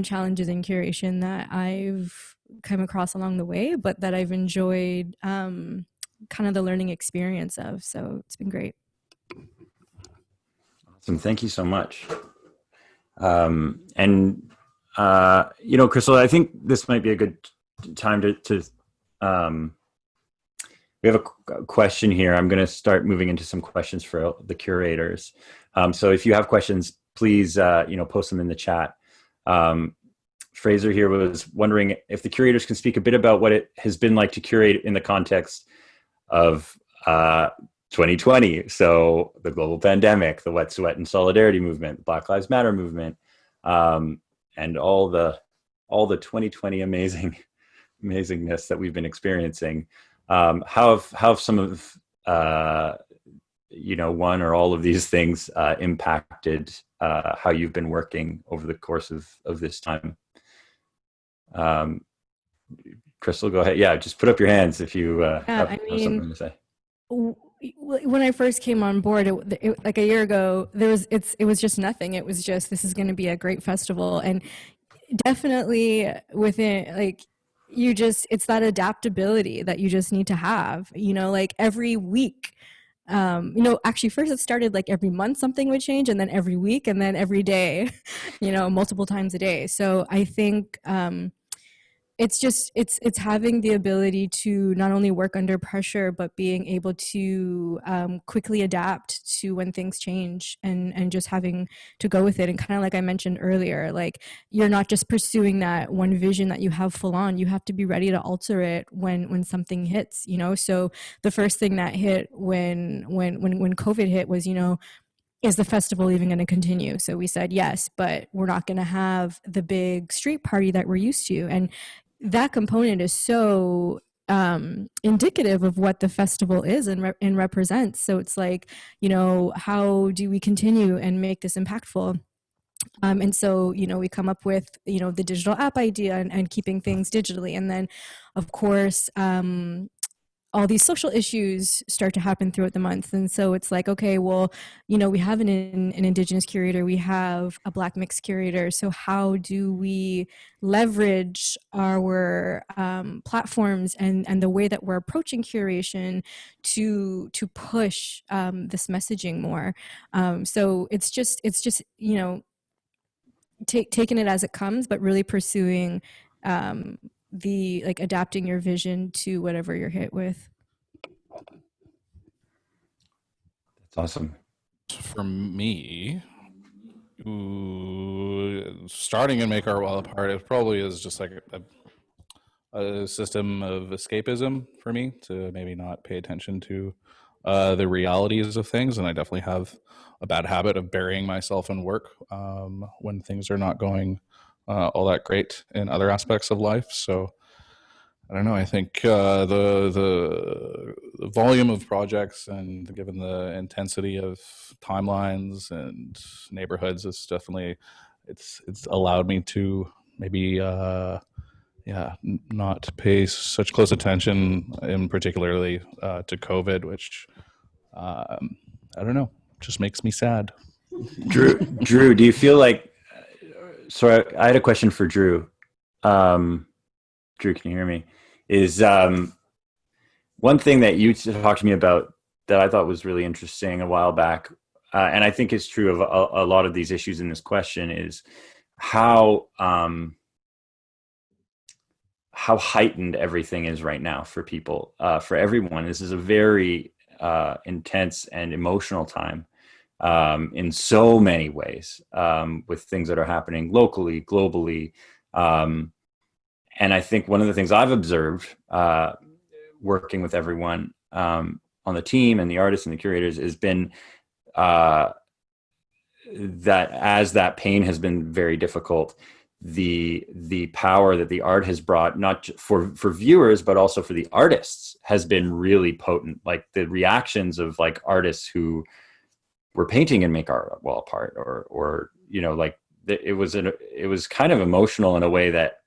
challenges in curation that I've come across along the way, but that I've enjoyed kind of the learning experience of. So it's been great. Awesome, thank you so much. You know, Krystal, I think this might be a good time to we have a question here. I'm going to start moving into some questions for the curators. So if you have questions, please, you know, post them in the chat. Fraser here was wondering if the curators can speak a bit about what it has been like to curate in the context of 2020. So the global pandemic, the Wet Sweat and Solidarity movement, Black Lives Matter movement, and all the 2020 amazingness that we've been experiencing. How have some of one or all of these things impacted how you've been working over the course of this time? Krystal, go ahead. Yeah, just put up your hands if you have something to say. When I first came on board, like a year ago, it was just nothing. It was just, this is going to be a great festival, and definitely within it's that adaptability that you just need to have. Like every week. Actually first it started like every month something would change, and then every week, and then every day, multiple times a day. So I think it's having the ability to not only work under pressure, but being able to quickly adapt to when things change, and just having to go with it. And kind of like I mentioned earlier, like you're not just pursuing that one vision that you have full on, you have to be ready to alter it when something hits, So the first thing that hit when COVID hit was, is the festival even going to continue? So we said yes, but we're not going to have the big street party that we're used to. And that component is so indicative of what the festival is and represents. So it's like, how do we continue and make this impactful? And so, we come up with, the digital app idea and keeping things digitally. And then, of course, all these social issues start to happen throughout the month. And so it's like, okay, well, we have an Indigenous curator, we have a Black mixed curator. So how do we leverage our platforms and the way that we're approaching curation to push this messaging more? So it's just taking it as it comes, but really pursuing adapting your vision to whatever you're hit with. That's awesome. For me, starting in Make Art While Apart, it probably is just like a system of escapism for me, to maybe not pay attention to the realities of things. And I definitely have a bad habit of burying myself in work when things are not going all that great in other aspects of life. So I don't know. I think the volume of projects, and given the intensity of timelines and neighborhoods, is definitely it's allowed me to maybe not pay such close attention, in particularly to COVID, which I don't know, just makes me sad. Drew, do you feel like? So I had a question for Drew. Drew, can you hear me? Is one thing that you talked to me about that I thought was really interesting a while back, and I think is true of a lot of these issues in this question, is how heightened everything is right now for people, for everyone. This is a very intense and emotional time in so many ways, with things that are happening locally, globally. And I think one of the things I've observed working with everyone on the team and the artists and the curators has been that as that pain has been very difficult, the power that the art has brought, not for viewers, but also for the artists, has been really potent. Like the reactions of like artists who were painting and Make Art While Apart, or like it was kind of emotional in a way that,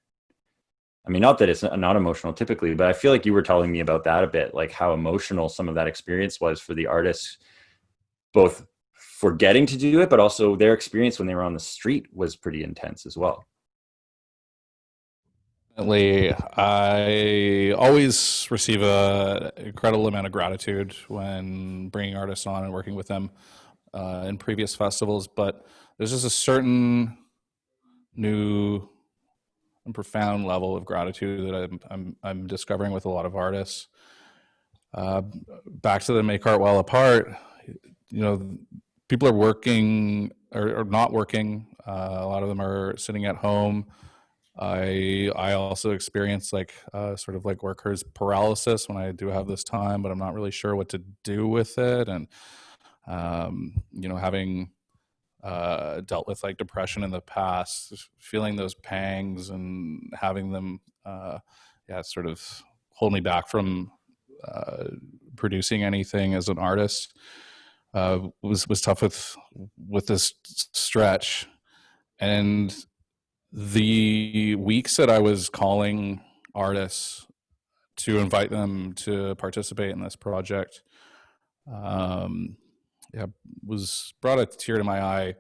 I mean, not that it's not emotional typically, but I feel like you were telling me about that a bit, like how emotional some of that experience was for the artists, both for getting to do it, but also their experience when they were on the street was pretty intense as well. I always receive an incredible amount of gratitude when bringing artists on and working with them in previous festivals, but there's just a certain new and profound level of gratitude that I'm discovering with a lot of artists. Back to the Make Art While Apart, people are working or not working. A lot of them are sitting at home. I also experience like sort of like workers paralysis when I do have this time, but I'm not really sure what to do with it. And you know, having dealt with like depression in the past, feeling those pangs and having them, yeah, sort of hold me back from producing anything as an artist was tough with this stretch. And the weeks that I was calling artists to invite them to participate in this project, yeah, was brought a tear to my eye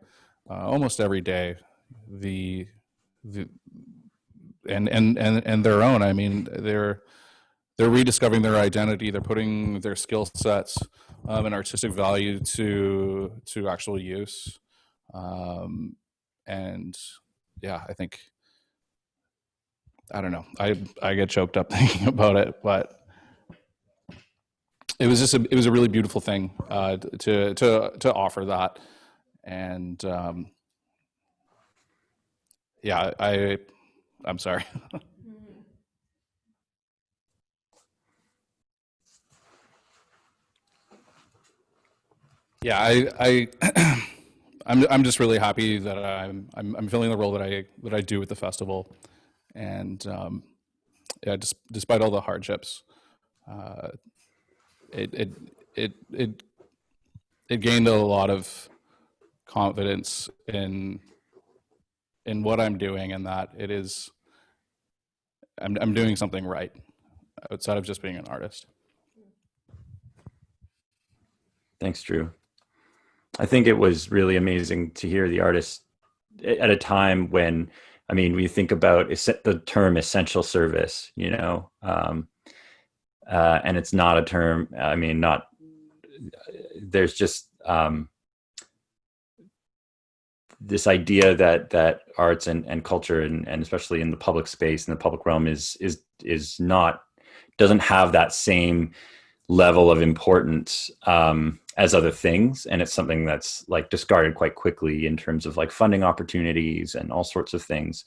almost every day. And their own. I mean, they're rediscovering their identity. They're putting their skill sets and artistic value to actual use. And yeah, I think, I don't know, I get choked up thinking about it, but it was a really beautiful thing to offer that. And yeah, I'm sorry. Yeah, I'm just really happy that I'm filling the role that I do with the festival, and yeah, despite all the hardships, it gained a lot of confidence in what I'm doing, and that it is I'm doing something right outside of just being an artist. Thanks, Drew. I think it was really amazing to hear the artists at a time when, I mean, we think about the term essential service, you know, and it's not a term, I mean, there's just this idea that arts and culture and especially in the public space, in the public realm doesn't have that same level of importance as other things, and it's something that's like discarded quite quickly in terms of like funding opportunities and all sorts of things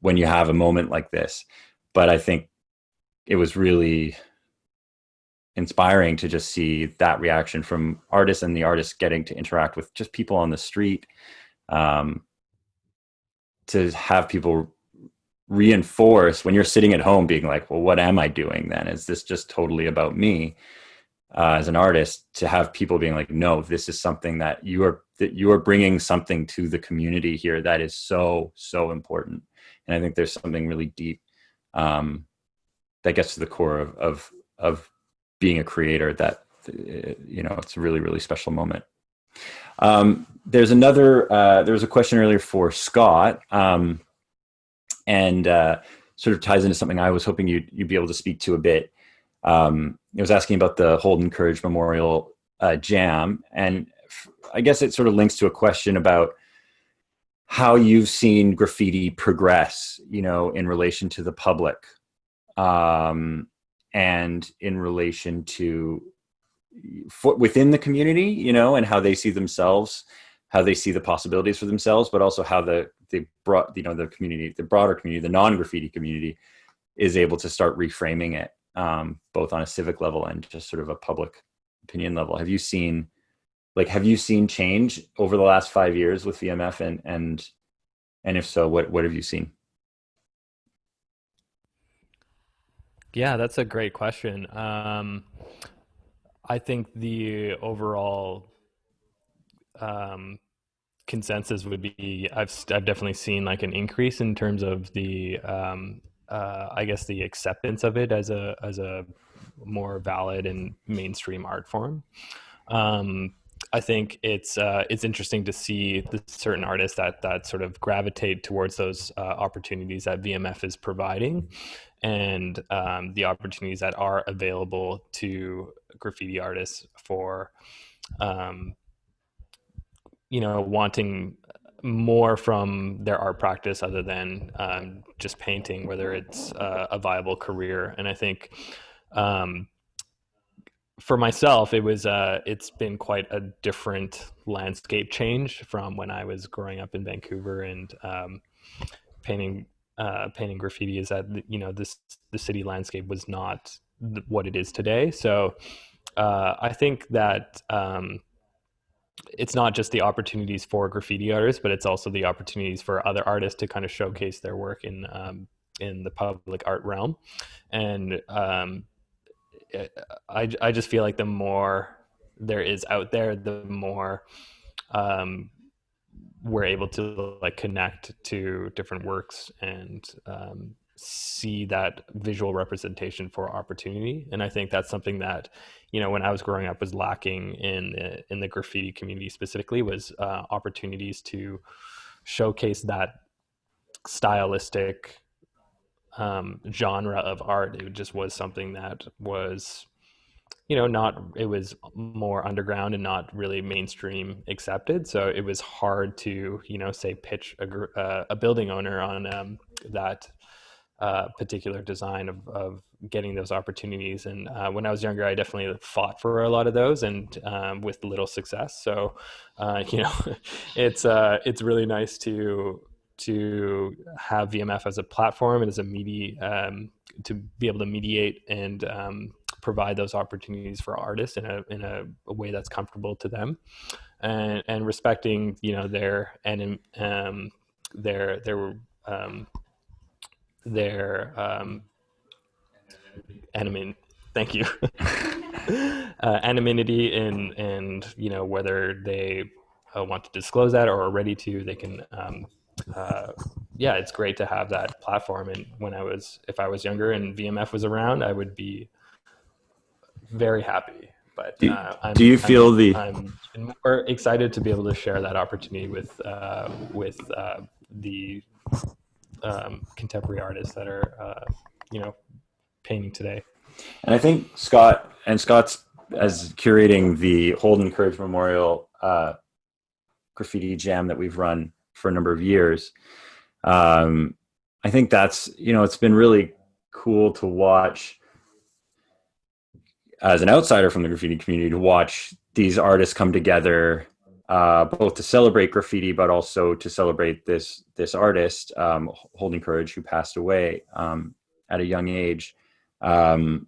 when you have a moment like this. But I think it was really inspiring to just see that reaction from artists, and the artists getting to interact with just people on the street, to have people reinforce when you're sitting at home being like, well, what am I doing then? Is this just totally about me? As an artist, to have people being like, no, this is something that you are bringing something to the community here that is so important. And I think there's something really deep that gets to the core of being a creator, that you know, it's a really special moment. There's a question earlier for Scott, and sort of ties into something I was hoping you'd be able to speak to a bit. It was asking about the Holden Courage Memorial Jam, and I guess it sort of links to a question about how you've seen graffiti progress, you know, in relation to the public, and in relation to within the community, you know, and how they see themselves, how they see the possibilities for themselves, but also how the broader community, the non-graffiti community, is able to start reframing it. Both on a civic level and just sort of a public opinion level. Have you seen change over the last 5 years with VMF, and if so, what have you seen? Yeah, that's a great question. I think the overall consensus would be I've definitely seen like an increase in terms of the I guess the acceptance of it as a more valid and mainstream art form. I think it's interesting to see the certain artists that sort of gravitate towards those opportunities that VMF is providing, and the opportunities that are available to graffiti artists for wanting more from their art practice other than just painting, whether it's a viable career. And I think for myself, it's been quite a different landscape change from when I was growing up in Vancouver and painting graffiti. Is that the city landscape was not what it is today. So I think that it's not just the opportunities for graffiti artists, but it's also the opportunities for other artists to kind of showcase their work in the public art realm. And I just feel like the more there is out there, the more we're able to like connect to different works and see that visual representation for opportunity. And I think that's something that, when I was growing up was lacking in the graffiti community specifically, was opportunities to showcase that stylistic genre of art. It just was something that was, it was more underground and not really mainstream accepted. So it was hard to, say pitch a building owner on that particular design of getting those opportunities. And when I was younger, I definitely fought for a lot of those, and with little success. So, it's really nice to have VMF as a platform and as a media, to be able to mediate and provide those opportunities for artists in a way that's comfortable to them, and respecting their thank you anonymity, and whether they want to disclose that or are ready to, they can it's great to have that platform. And if I was younger and VMF was around, I would be very happy. But I'm more excited to be able to share that opportunity with the contemporary artists that are painting today. And I think Scott's as curating the Holden Courage Memorial graffiti jam that we've run for a number of years. I think that's, it's been really cool to watch as an outsider from the graffiti community, to watch these artists come together, both to celebrate graffiti, but also to celebrate this artist, Holden Courage, who passed away at a young age. And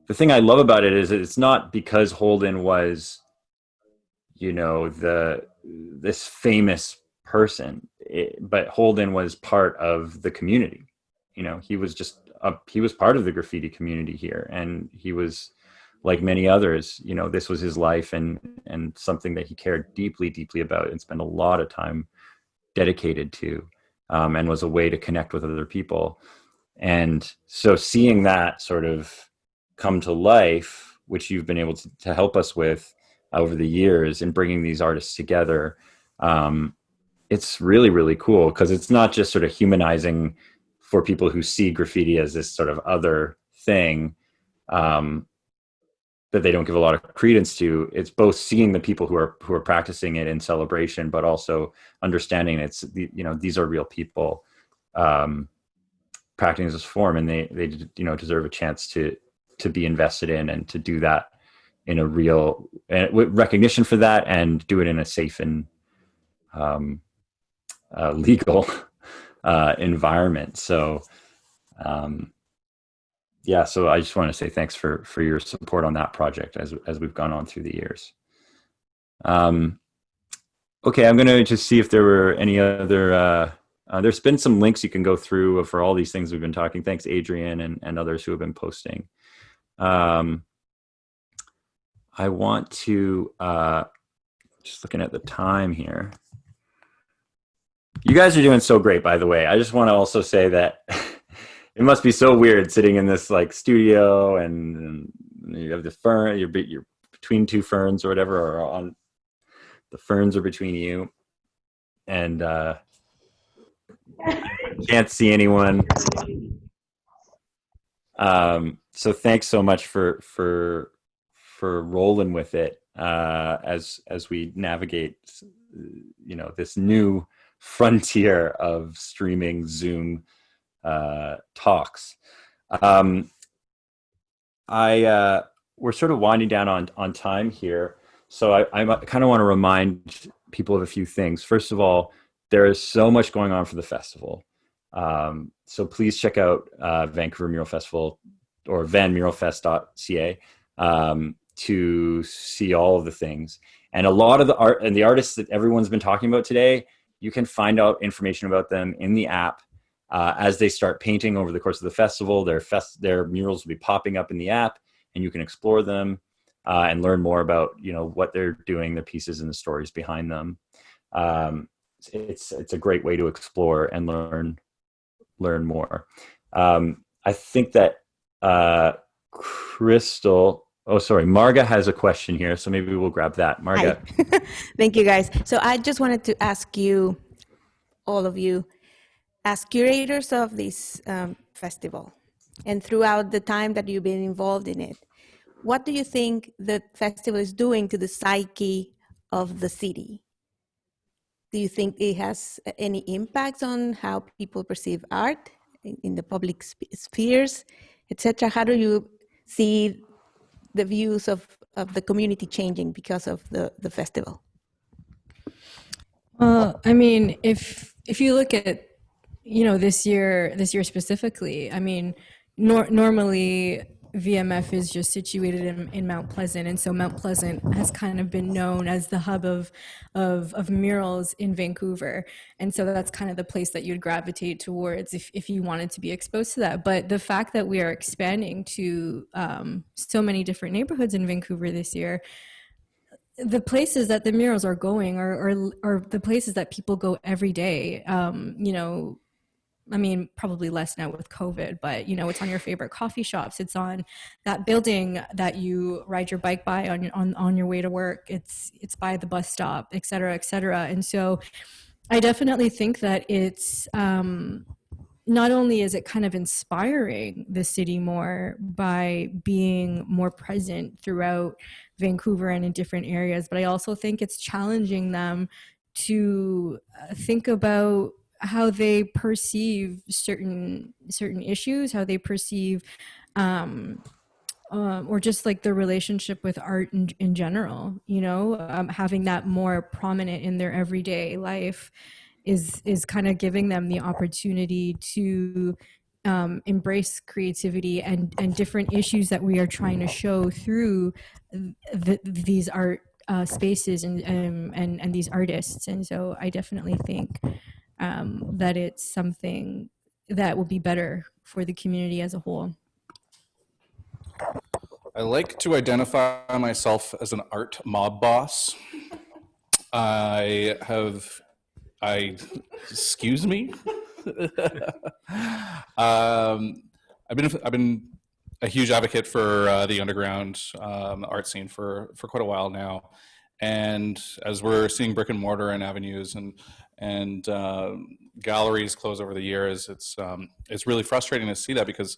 the thing I love about it is that it's not because Holden was, this famous person, but Holden was part of the community. He was he was part of the graffiti community here, and he was, like many others, this was his life, and something that he cared deeply, deeply about and spent a lot of time dedicated to, and was a way to connect with other people. And so seeing that sort of come to life, which you've been able to help us with over the years in bringing these artists together, it's really, really cool, because it's not just sort of humanizing for people who see graffiti as this sort of other thing that they don't give a lot of credence to. It's both seeing the people who are practicing it in celebration, but also understanding these are real people practicing this form, and they deserve a chance to be invested in, and to do that in a real recognition for that, and do it in a safe and legal environment. So so I just want to say thanks for your support on that project as we've gone on through the years. Okay, I'm going to just see if there were any other there's been some links you can go through for all these things we've been talking. Thanks, Adrian, and others who have been posting. I want to, just looking at the time here. You guys are doing so great, by the way. I just want to also say that it must be so weird sitting in this like studio, and you have the fern, you're between two ferns or whatever, or on the ferns are between you, and can't see anyone. So thanks so much for rolling with it as we navigate, this new frontier of streaming Zoom talks. I we're sort of winding down on time here. So I kind of want to remind people of a few things. First of all, there is so much going on for the festival. So please check out Vancouver Mural Festival or vanmuralfest.ca to see all of the things. And a lot of the art and the artists that everyone's been talking about today, you can find out information about them in the app as they start painting over the course of the festival. Their murals will be popping up in the app, and you can explore them and learn more about what they're doing, their pieces, and the stories behind them. It's a great way to explore and learn more. I think that Krystal. Oh, sorry. Marga has a question here, so maybe we'll grab that. Marga. Thank you, guys. So I just wanted to ask you, all of you, as curators of this festival, and throughout the time that you've been involved in it, what do you think the festival is doing to the psyche of the city? Do you think it has any impacts on how people perceive art in the public spheres, etc.? How do you see the views of the community changing because of the festival? Well, I mean, if you look at this year specifically, I mean, normally VMF is just situated in Mount Pleasant, and so Mount Pleasant has kind of been known as the hub of murals in Vancouver, and so that's kind of the place that you'd gravitate towards if you wanted to be exposed to that. But the fact that we are expanding to so many different neighborhoods in Vancouver this year, the places that the murals are going are the places that people go every day. I mean, probably less now with COVID, but it's on your favorite coffee shops. It's on that building that you ride your bike by on your way to work. It's by the bus stop, et cetera, et cetera. And so I definitely think that it's not only is it kind of inspiring the city more by being more present throughout Vancouver and in different areas, but I also think it's challenging them to think about how they perceive certain issues, how they perceive or just like the relationship with art in general, having that more prominent in their everyday life is kind of giving them the opportunity to embrace creativity and different issues that we are trying to show through these art spaces and these artists. And so I definitely think that it's something that will be better for the community as a whole. I like to identify myself as an art mob boss. Excuse me. I've been a huge advocate for the underground art scene for quite a while now, and as we're seeing brick and mortar and avenues and galleries close over the years, it's really frustrating to see that, because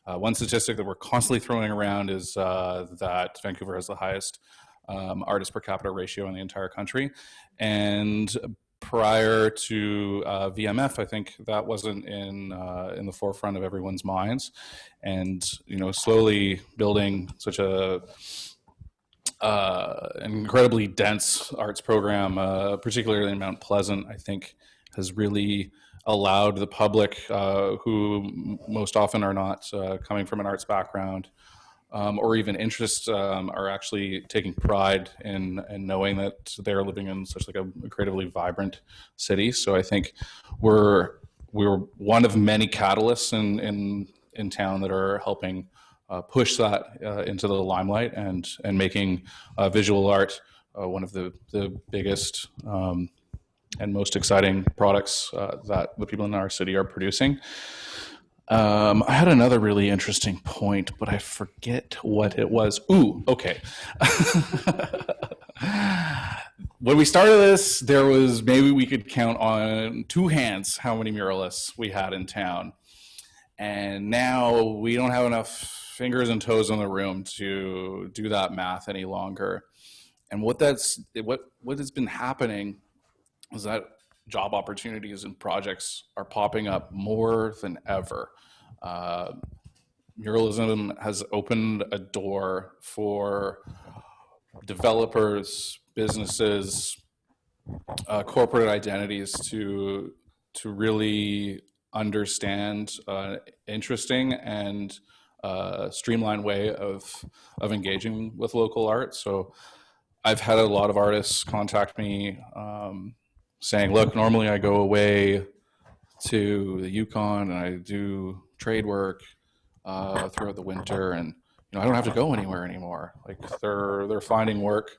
one statistic that we're constantly throwing around is that Vancouver has the highest artist per capita ratio in the entire country, and prior to VMF, I think that wasn't in the forefront of everyone's minds, and slowly building such an incredibly dense arts program, particularly in Mount Pleasant, I think has really allowed the public, who most often are not coming from an arts background or even interest, are actually taking pride in knowing that they're living in such like a creatively vibrant city. So I think we're one of many catalysts in town that are helping push that into the limelight and making visual art one of the biggest and most exciting products that the people in our city are producing. I had another really interesting point, but I forget what it was. Ooh, okay. When we started this, there was, maybe we could count on two hands how many muralists we had in town. And now we don't have enough fingers and toes in the room to do that math any longer. And what has been happening is that job opportunities and projects are popping up more than ever. muralism has opened a door for developers, businesses, corporate identities to really understand interesting and streamlined way of engaging with local art. So I've had a lot of artists contact me saying, look, normally I go away to the Yukon and I do trade work throughout the winter, and I don't have to go anywhere anymore. Like they're finding work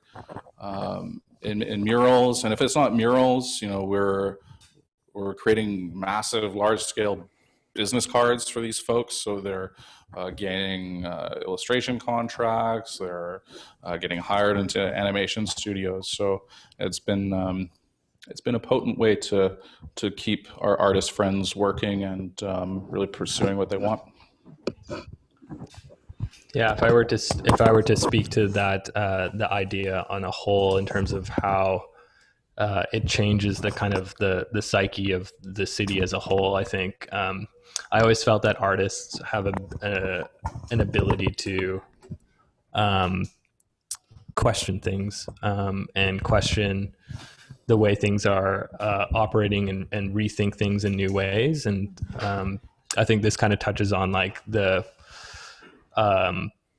in murals, and if it's not murals, we're creating massive, large-scale business cards for these folks. So they're gaining illustration contracts. They're getting hired into animation studios. So it's been a potent way to keep our artist friends working and really pursuing what they want. Yeah, if I were to speak to that, the idea on a whole in terms of how it changes the kind of the psyche of the city as a whole, I think I always felt that artists have an ability to question things and question the way things are operating and rethink things in new ways. And I think this kind of touches on like the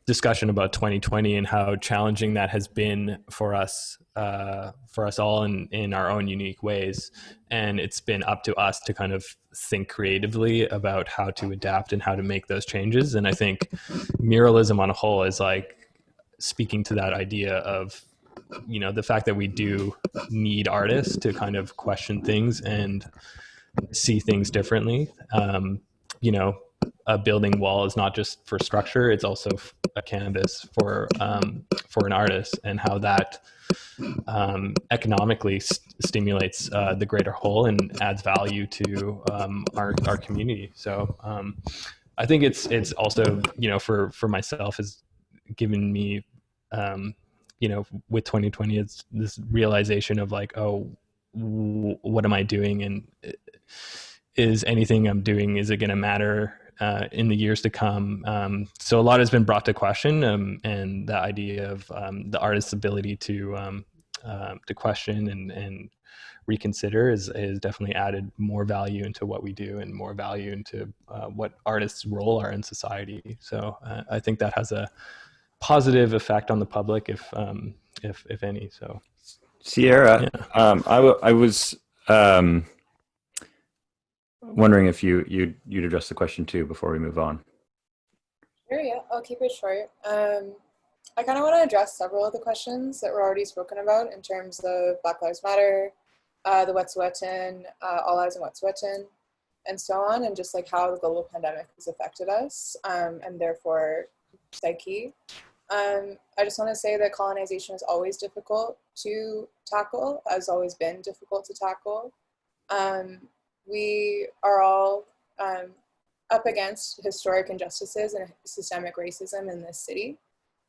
discussion about 2020 and how challenging that has been for us all in our own unique ways. And it's been up to us to kind of think creatively about how to adapt and how to make those changes. And I think muralism on a whole is like speaking to that idea of, the fact that we do need artists to kind of question things and see things differently. A building wall is not just for structure; it's also a canvas for an artist, and how that economically stimulates the greater whole and adds value to our community. So I think it's also for myself has given me with 2020 it's this realization of like, oh, what am I doing, and is anything I'm doing, is it going to matter in the years to come? So a lot has been brought to question, and the idea of the artist's ability to question and reconsider is definitely added more value into what we do and more value into what artists' role are in society. So I think that has a positive effect on the public, if any. So Sierra, yeah. I was wondering if you'd address the question too before we move on. Sure, yeah, I'll keep it short. I kind of want to address several of the questions that were already spoken about in terms of Black Lives Matter, the Wet'suwet'en, All Eyes on Wet'suwet'en, and so on, and just like how the global pandemic has affected us, and therefore Psyche. I just want to say that colonization is always difficult to tackle, has always been difficult to tackle. We are all up against historic injustices and systemic racism in this city.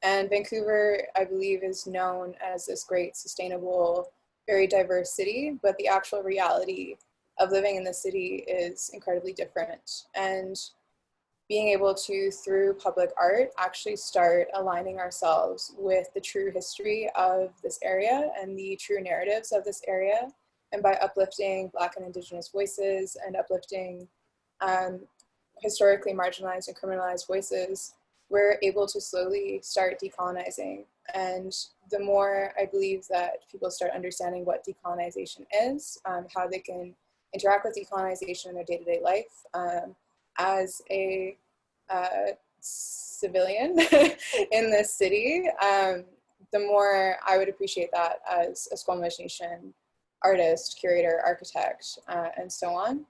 And Vancouver, I believe, is known as this great, sustainable, very diverse city, but the actual reality of living in the city is incredibly different. And being able to, through public art, actually start aligning ourselves with the true history of this area and the true narratives of this area. And by uplifting Black and Indigenous voices and uplifting historically marginalized and criminalized voices, we're able to slowly start decolonizing. And the more I believe that people start understanding what decolonization is, how they can interact with decolonization in their day-to-day life, as a civilian in this city, the more I would appreciate that as a Squamish Nation artist, curator, architect, and so on.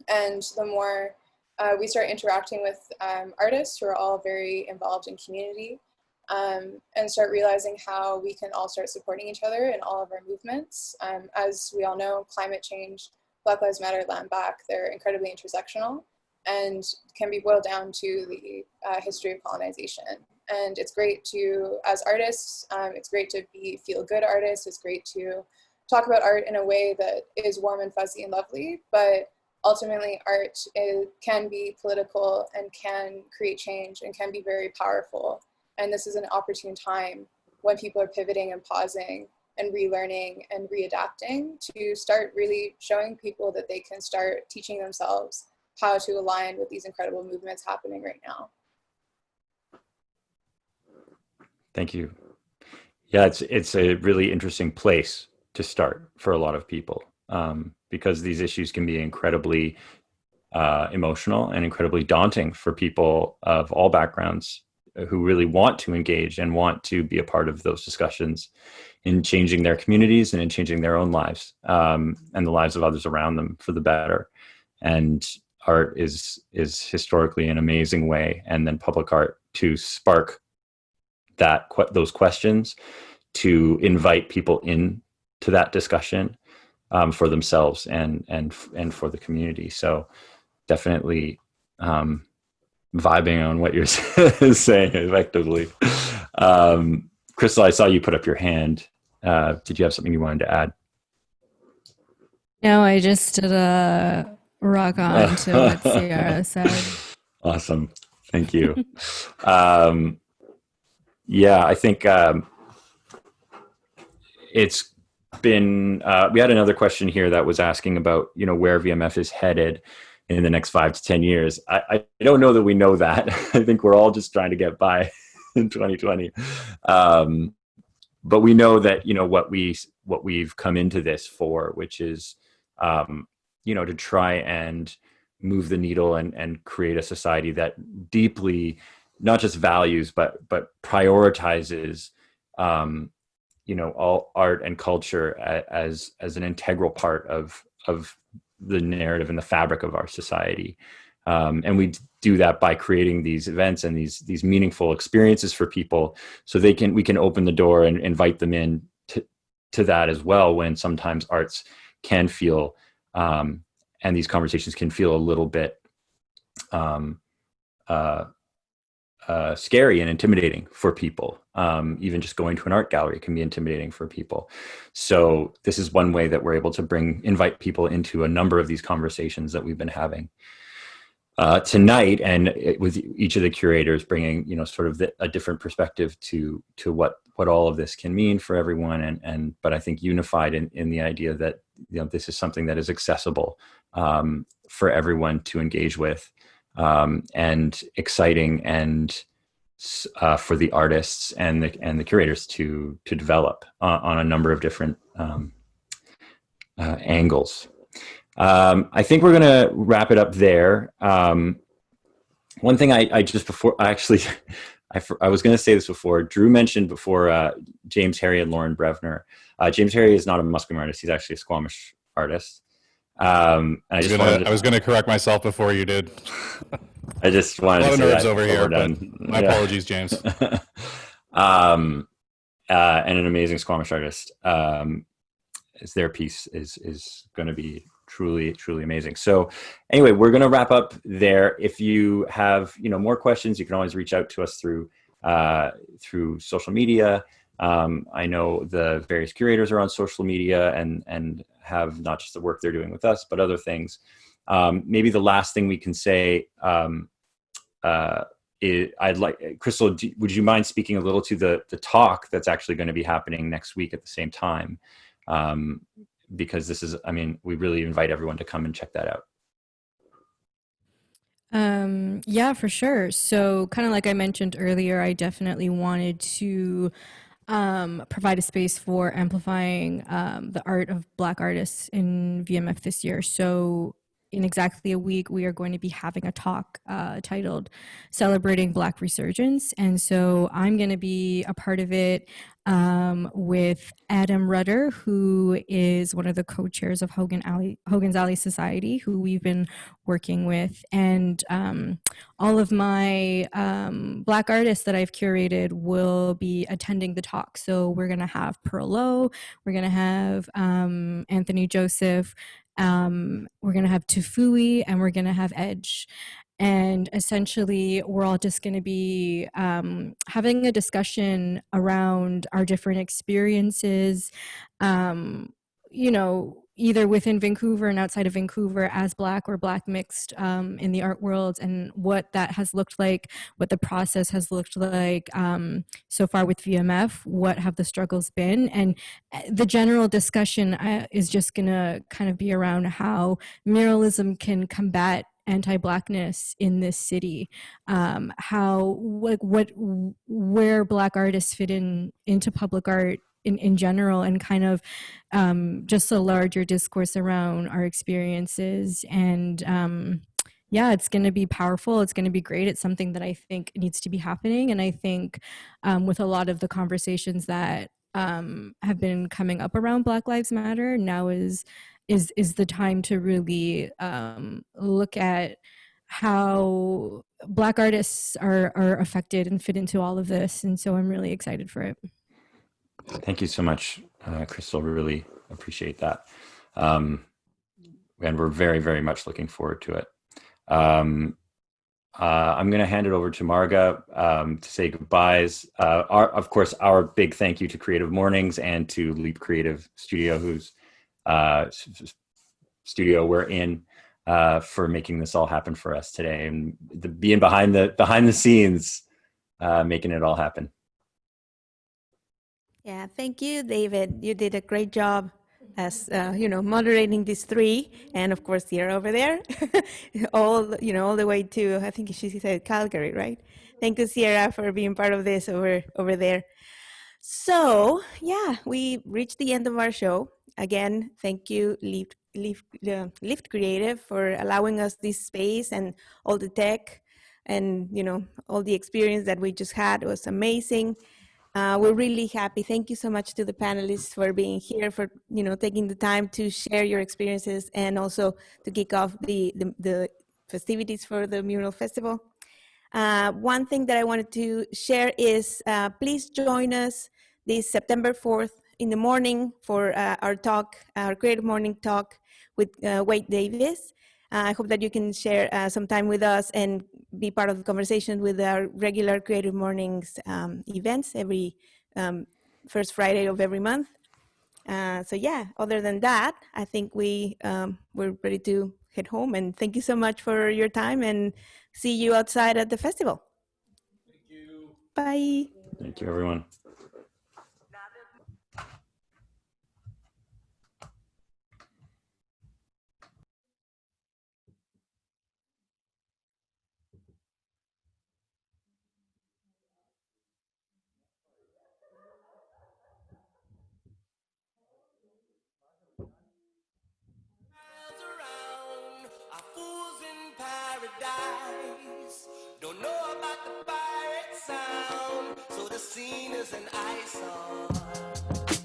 And the more we start interacting with artists who are all very involved in community, and start realizing how we can all start supporting each other in all of our movements. As we all know, climate change, Black Lives Matter, Land Back, they're incredibly intersectional and can be boiled down to the history of colonization. And it's great to, as artists, it's great to be feel-good artists. It's great to talk about art in a way that is warm and fuzzy and lovely, but ultimately art can be political and can create change and can be very powerful. And this is an opportune time when people are pivoting and pausing and relearning and readapting to start really showing people that they can start teaching themselves how to align with these incredible movements happening right now. Thank you. Yeah, it's a really interesting place to start for a lot of people, because these issues can be incredibly emotional and incredibly daunting for people of all backgrounds who really want to engage and want to be a part of those discussions in changing their communities and in changing their own lives, and the lives of others around them for the better. And art is historically an amazing way, and then public art to spark those questions, to invite people in to that discussion for themselves and for the community. So definitely vibing on what you're saying effectively. Krystal, I saw you put up your hand. Did you have something you wanted to add? No, I just did a rock on to what Sierra said. Awesome. Thank you. Yeah, I think it's been, we had another question here that was asking about, where VMF is headed in the next 5 to 10 years. I don't know that we know that. I think we're all just trying to get by in 2020. But we know that, what we've come into this for, which is, to try and move the needle and create a society that deeply not just values, but prioritizes, all art and culture as an integral part of the narrative and the fabric of our society. And we do that by creating these events and these meaningful experiences for people, so we can open the door and invite them in to that as well, when sometimes arts can feel, and these conversations can feel a little bit scary and intimidating for people. Even just going to an art gallery can be intimidating for people. So this is one way that we're able to invite people into a number of these conversations that we've been having tonight, and with each of the curators bringing, sort of a different perspective to what all of this can mean for everyone. But I think unified in the idea that, this is something that is accessible for everyone to engage with, and exciting, and for the artists and the curators to develop on a number of different angles. I think we're going to wrap it up there. One thing I was going to say this before. Drew mentioned before James Harry and Lauren Brevner. James Harry is not a Musqueam artist. He's actually a Squamish artist. I was going to correct myself before you did. I just wanted to say that over here. But my apologies, James. And an amazing Squamish artist. Their piece is going to be truly, truly amazing. So anyway, we're going to wrap up there. If you have, more questions, you can always reach out to us through social media. I know the various curators are on social media and have not just the work they're doing with us, but other things. Maybe the last thing we can say, I'd like, Krystal, would you mind speaking a little to the talk that's actually going to be happening next week at the same time? Because this is, we really invite everyone to come and check that out. Yeah, for sure. So kind of like I mentioned earlier, I definitely wanted to provide a space for amplifying the art of Black artists in VMF this year. So in exactly a week, we are going to be having a talk titled Celebrating Black Resurgence. And so I'm going to be a part of it with Adam Rudder, who is one of the co-chairs of Hogan's Alley Society, who we've been working with. And all of my Black artists that I've curated will be attending the talk. So we're going to have Periboo, we're going to have Anthony Joseph, we're going to have Tufui, and we're going to have Edge. And essentially, we're all just going to be having a discussion around our different experiences, either within Vancouver and outside of Vancouver as Black or Black mixed in the art world, and what that has looked like, what the process has looked like so far with VMF, what have the struggles been, and the general discussion is just gonna kind of be around how muralism can combat anti-Blackness in this city, how where Black artists fit into public art in general, and kind of just a larger discourse around our experiences. And yeah, it's going to be powerful. It's going to be great. It's something that I think needs to be happening. And I think with a lot of the conversations that have been coming up around Black Lives Matter, now is the time to really look at how Black artists are affected and fit into all of this. And so I'm really excited for it. Thank you so much, Krystal. Really appreciate that. And we're very, very much looking forward to it. I'm going to hand it over to Marga to say goodbyes. Of course, our big thank you to Creative Mornings and to Leap Creative Studio, whose studio we're in, for making this all happen for us today, and being behind the scenes, making it all happen. Yeah, thank you, David. You did a great job as moderating these three, and of course Sierra over there, all the way to, I think she said Calgary, right? Thank you, Sierra, for being part of this over there. So yeah, we reached the end of our show. Again, thank you, Lift Creative, for allowing us this space and all the tech and all the experience that we just had. It was amazing. We're really happy. Thank you so much to the panelists for being here, for taking the time to share your experiences, and also to kick off the festivities for the Mural Festival. One thing that I wanted to share is please join us this September 4th in the morning for our Creative Morning talk with Wade Davis. I hope that you can share some time with us and be part of the conversation with our regular Creative Mornings events every first Friday of every month. So yeah, other than that, I think we're ready to head home. And thank you so much for your time, and see you outside at the festival. Thank you. Bye. Thank you, everyone. Don't know about the pirate sound, so the scene is an eyesore.